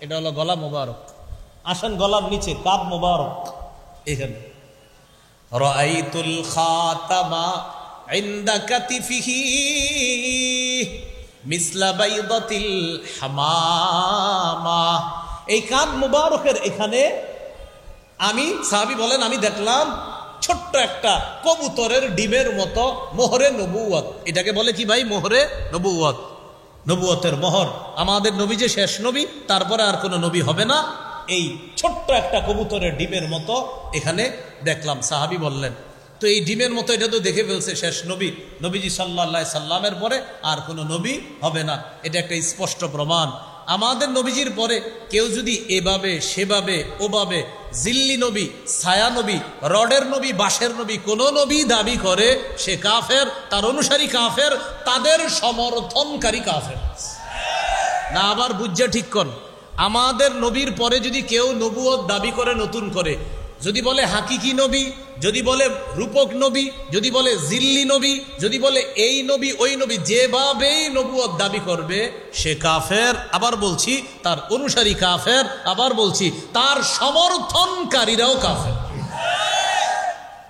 এটা হলো গলা মোবারক। আসেন গলার নিচে কাব মোবারক, এখানে রাআইতুল খাতামা ইনদা কাতিফিহি মিসলা বাইদাতিল হামামা, এই কাব মোবারকের এখানে আমি, সাহাবী বলেন, আমি দেখলাম ছোট্ট একটা কবুতরের ডিমের মতো মোহরে নবুয়ত। এটাকে বলে কি ভাই? মোহরে নবুয়ত, নবুয়তের মোহর। আমাদের নবী যে শেষ নবী, তারপরে আর কোনো নবী হবে না। এই ছোট্ট একটা কবুতরের ডিমের মতো এখানে দেখলাম। সাহাবী বললেন, তো এই ডিমের মতো এটা তো দেখে ফেলছে শেষ নবী, নবীজি সাল্লাল্লাহু আলাইহি সাল্লামের পরে আর কোনো নবী হবে না। এটা একটা স্পষ্ট প্রমাণ। আমাদের নবীজির পরে কেউ যদি এভাবে সেভাবে ওভাবে জিল্লি নবী, ছায়া নবী, রডের নবী, বাঁশের নবী, কোন নবী দাবি করে, সে কাফের, তার অনুসারী কাফের, তাদের সমর্থনকারী কাফের না। আবার বুঝছে ঠিক কর, আমাদের নবীর পরে যদি কেউ নবুয়ত দাবি করে নতুন করে, যদি বলে হাকিকি নবী, যদি বলে রূপক নবী, যদি বলে জিল্লি নবী, যদি বলে এই নবী ওই নবী, যেভাবেই নবুয়ত দাবি করবে সে কাফের। আবার বলছি তার অনুসারী কাফের, আবার বলছি তার সমর্থনকারীরাও কাফের।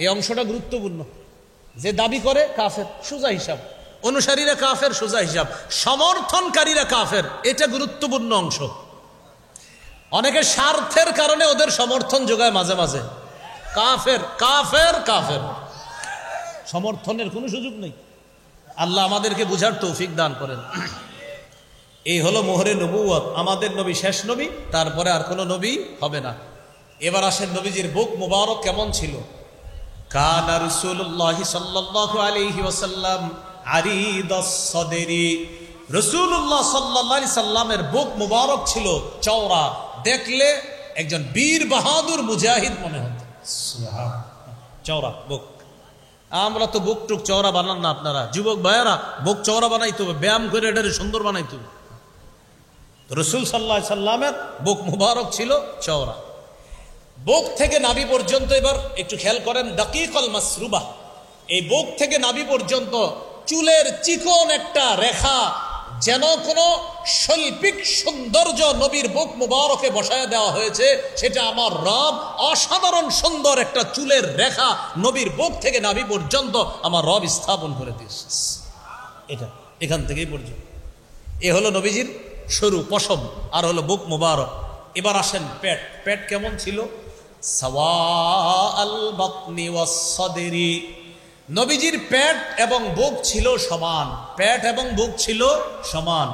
এই অংশটা গুরুত্বপূর্ণ। যে দাবি করে কাফের সোজা হিসাব, অনুসারীরা কাফের সোজা হিসাব, সমর্থনকারীরা কাফের, এটা গুরুত্বপূর্ণ অংশ। অনেকে স্বার্থের কারণে ওদের সমর্থন যোগায়, মাঝে মাঝে কাফের কাফের কাফের, সমর্থনের কোনো সুযোগ নেই। আল্লাহ আমাদেরকে বুঝার তৌফিক দান করেন। এই হলো মোহরে নবুয়ত। আমাদের নবী শেষ নবী, তারপরে আর কোনো নবী হবে না। এবার আসেন নবীজির বুক মুবারক কেমন ছিল। কানা রাসূলুল্লাহ সাল্লাল্লাহু আলাইহি ওয়াসাল্লাম আরিদাস সাদরি, রাসূলুল্লাহ সাল্লাল্লাহু আলাইহি সাল্লামের বুক মুবারক ছিল চওড়া, দেখলে একজন বীর বাহাদুর মুজাহিদ মনে হতো। চওড়া বুক। আমরা তো বুক টুক চওড়া বানান না, আপনারা যুবক ভাইয়েরা বুক চওড়া বানাইতে হবে, ব্যায়াম করে এটারে সুন্দর বানাইতে হবে। রাসূল সাল্লাল্লাহু আলাইহি সাল্লামের বুক মুবারক ছিল চওড়া। বুক থেকে নাভি পর্যন্ত, এবার একটু খেয়াল করেন, দাকিকাল মাসরুবা, এই বুক থেকে নাভি পর্যন্ত চুলের চিকন একটা রেখা, যেন কোনো শৈল্পিক সৌন্দর্য নবীর বুক মুবারকে বসায় দেওয়া হয়েছে। সেটা আমার রব অসাধারণ সুন্দর একটা চুলের রেখা নবীর বুক থেকে নাভি পর্যন্ত আমার রব স্থাপন করে দিয়েছে। এটা এখান থেকেই পর্যন্ত। এ হলো নবীজির সরু পশম, আর হলো বুক মুবারক। এবার আসেন পেট। পেট কেমন ছিল? সাওয়াআল বাতনি ওয়াস সাদরি, নবীজির পেট এবং বুক ছিল সমান। পেট এবং বুক ছিল সমান।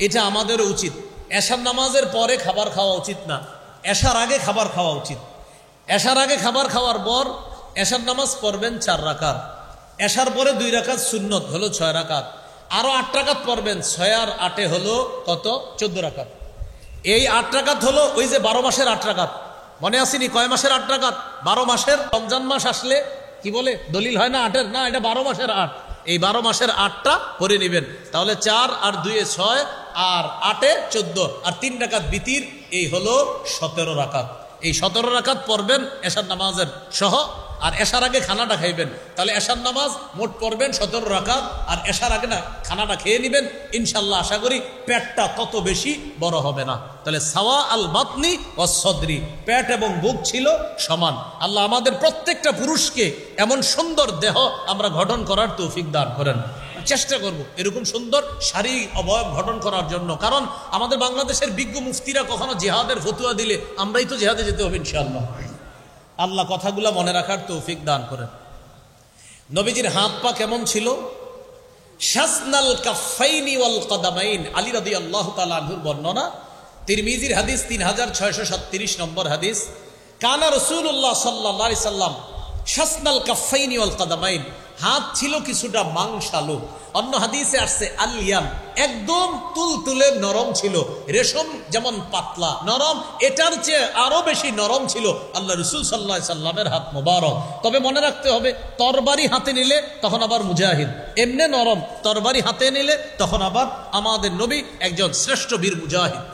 এটা আমাদের উচিত। এশার নামাজের পরে খাবার খাওয়া উচিত না, এশার আগে খাবার খাওয়া উচিত। এশার আগে খাবার খাওয়ার পর এশার নামাজ পড়বেন 4 রাকাত, এশার পরে 2 রাকাত সুন্নত হলো 6 রাকাত, আরো 8 রাকাত পড়বেন, 6 আর 8 হলো কত? 14 রাকাত। এই 8 রাকাত হলো ওই যে 12 মাসের 8 রাকাত। মনে আসেনি কয় মাসের 8 রাকাত? 12 মাসের। রমজান মাস আসলে কি বলে? দলিল হয় না 8-এর, না এটা 12 মাসের 8। এই 12 মাসের 8টা পড়ে নেবেন, তাহলে 4 আর 2 6 আর 8 14 আর 3 রাকাত বিতির, এই হলো 17 রাকাত। এই 17 রাকাত পড়বেন এশার নামাজের সহ, আর এশার আগে খানাটা খাইবেন। তাহলে এশার নামাজ মোট পড়বেন 17 রাকাত, আর এশার আগে না খানাটা খেয়ে নেবেন। ইনশাল্লাহ আশা করি পেটটা তত বেশি বড় হবে না। তাহলে সাওয়া আল বাতনি ও সদরি, পেট এবং বুক ছিল সমান। আল্লাহ আমাদের প্রত্যেকটা পুরুষকে এমন সুন্দর দেহ আমরা গঠন করার তৌফিক দান করেন। চেষ্টা করব এরকম সুন্দর শারীরিক অবয়ব গঠন করার জন্য। কারণ আমাদের বাংলাদেশের বিজ্ঞ মুফতিরা কখনো জিহাদের ফতুয়া দিলে আমরাই তো জিহাদে যেতে হবে ইনশাআল্লাহ। আল্লাহ কথাগুলো মনে রাখার তৌফিক দান করেন। নবীজির হাত পা কেমন ছিল? শাসনাল কাফাইনি ওয়াল কদামাইন। আলী রাদিয়াল্লাহু তাআলা আনহুর বর্ণনা, তিরমিজির হাদিস 3637 নম্বর হাদিস। কানা রাসূলুল্লাহ সাল্লাল্লাহু আলাইহি সাল্লাম শাসনাল কাফাইনি ওয়াল কদামাইন, হাত ছিল কিছুটা মাংসালু। অন্য হাদিসে আসছে আলিয়ান, একদম তুলতুলে নরম ছিল। রেশম যেমন পাতলা নরম, এটার চেয়ে আরো বেশি নরম ছিল আল্লাহ রাসূল সাল্লাল্লাহু আলাইহি সাল্লামের হাত মোবারক। তবে মনে রাখতে হবে, তরবারি হাতে নিলে তখন আবার মুজাহিদ, এমনি নরম। তরবারি হাতে নিলে তখন আবার আমাদের নবী একজন শ্রেষ্ঠ বীর মুজাহিদ।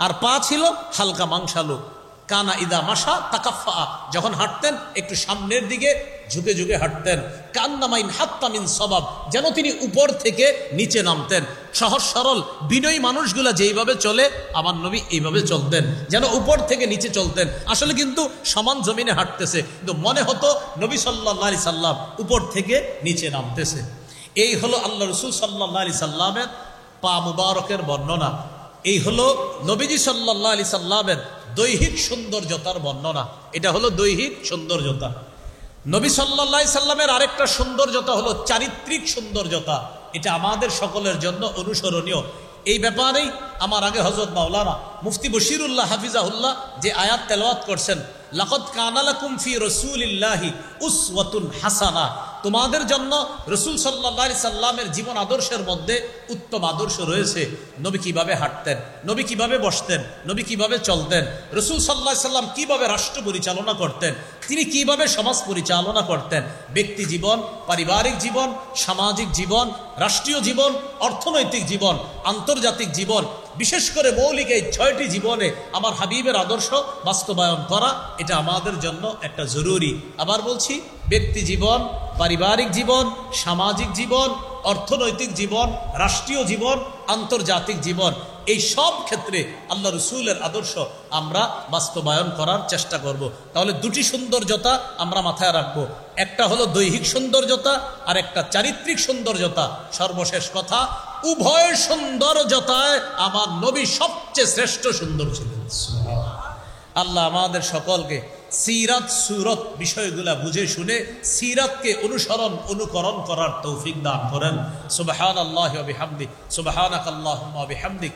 আর পা ছিল হালকা মাংসালু। কানা ইদা মাসা তাকাফা, যখন হাঁটতেন একটু সামনের দিকে ঝুঁকে ঝুঁকে হাঁটতেন। কান্নামাইন হাত্তামিন সবাব, যেন তিনি উপর থেকে নিচে নামতেন। সহজ সরল বিনয়ী মানুষগুলা যেইভাবে চলে আমার নবী এইভাবে চলতেন, যেন উপর থেকে নিচে চলতেন। আসলে কিন্তু সমান জমিনে হাঁটতেছে, কিন্তু মনে হতো নবী সাল্লাল্লাহু আলাইহি সাল্লাম উপর থেকে নিচে নামতেছে। এই হলো আল্লাহ রাসূল সাল্লাল্লাহু আলাইহি সাল্লামের পা মুবারকের বর্ণনা। এই হলো নবীজি সাল্লাল্লাহু আলাইহি সাল্লামের দৈহিক সৌন্দর্যতার বর্ণনা। এটা হলো দৈহিক সৌন্দর্যতা। নবী সাল্লাল্লাহু আলাইহি সাল্লামের আরেকটা সৌন্দর্যতা হলো চারিত্রিক সৌন্দর্যতা। এটা আমাদের সকলের জন্য অনুসরণীয়। এই ব্যাপারেই আমার আগে হযরত মাওলানা মুফতি বশিরুল্লাহ হাফিজাহুল্লাহ যে আয়াত তেলাওয়াত করছেন, লাকাদ কানা লাকুম ফি রাসূলিল্লাহি উসওয়াতুন হাসানা, তোমাদের জন্য রাসূল সাল্লাল্লাহু আলাইহি সাল্লামের জীবন আদর্শের মধ্যে উত্তম আদর্শ রয়েছে। নবী কিভাবে হাঁটতেন, নবী কিভাবে বসতেন, নবী কিভাবে চলতেন, রাসূল সাল্লাল্লাহু আলাইহি সাল্লাম কিভাবে রাষ্ট্র পরিচালনা করতেন, তিনি কিভাবে সমাজ পরিচালনা করতেন, ব্যক্তি জীবন, পারিবারিক জীবন, সামাজিক জীবন, রাষ্ট্রীয় জীবন, অর্থনৈতিক জীবন, আন্তর্জাতিক জীবন, বিশেষ করে মৌলিক এই 6টি জীবনে আমার হাবিবের আদর্শ বাস্তবায়ন করা, এটা আমাদের জন্য একটা জরুরি। আবার বলছি, ব্যক্তি জীবন, পারিবারিক জীবন, সামাজিক জীবন, অর্থনৈতিক জীবন, রাষ্ট্রীয় জীবন, আন্তর্জাতিক জীবন, এই সব ক্ষেত্রে আল্লাহ রসুলের আদর্শ আমরা বাস্তবায়ন করার চেষ্টা করব। তাহলে দুটি সৌন্দর্যতা আমরা মাথায় রাখবো, একটা হলো দৈহিক সৌন্দর্যতা আর একটা চারিত্রিক সৌন্দর্যতা। সর্বশেষ কথা, উভয় সৌন্দর্যতায় আমার নবী সবচেয়ে শ্রেষ্ঠ সুন্দর ছিলেন। আল্লাহ আমাদের সকলকে সিরাত সুরত বিষয়গুলা বুঝে শুনে সিরাতকে অনুকরণ করার তৌফিক দান করেন। সুবহানাল্লাহি ওয়া বিহামদিহি, সুবহানাকাল্লাহুম্মা ওয়া বিহামদিক।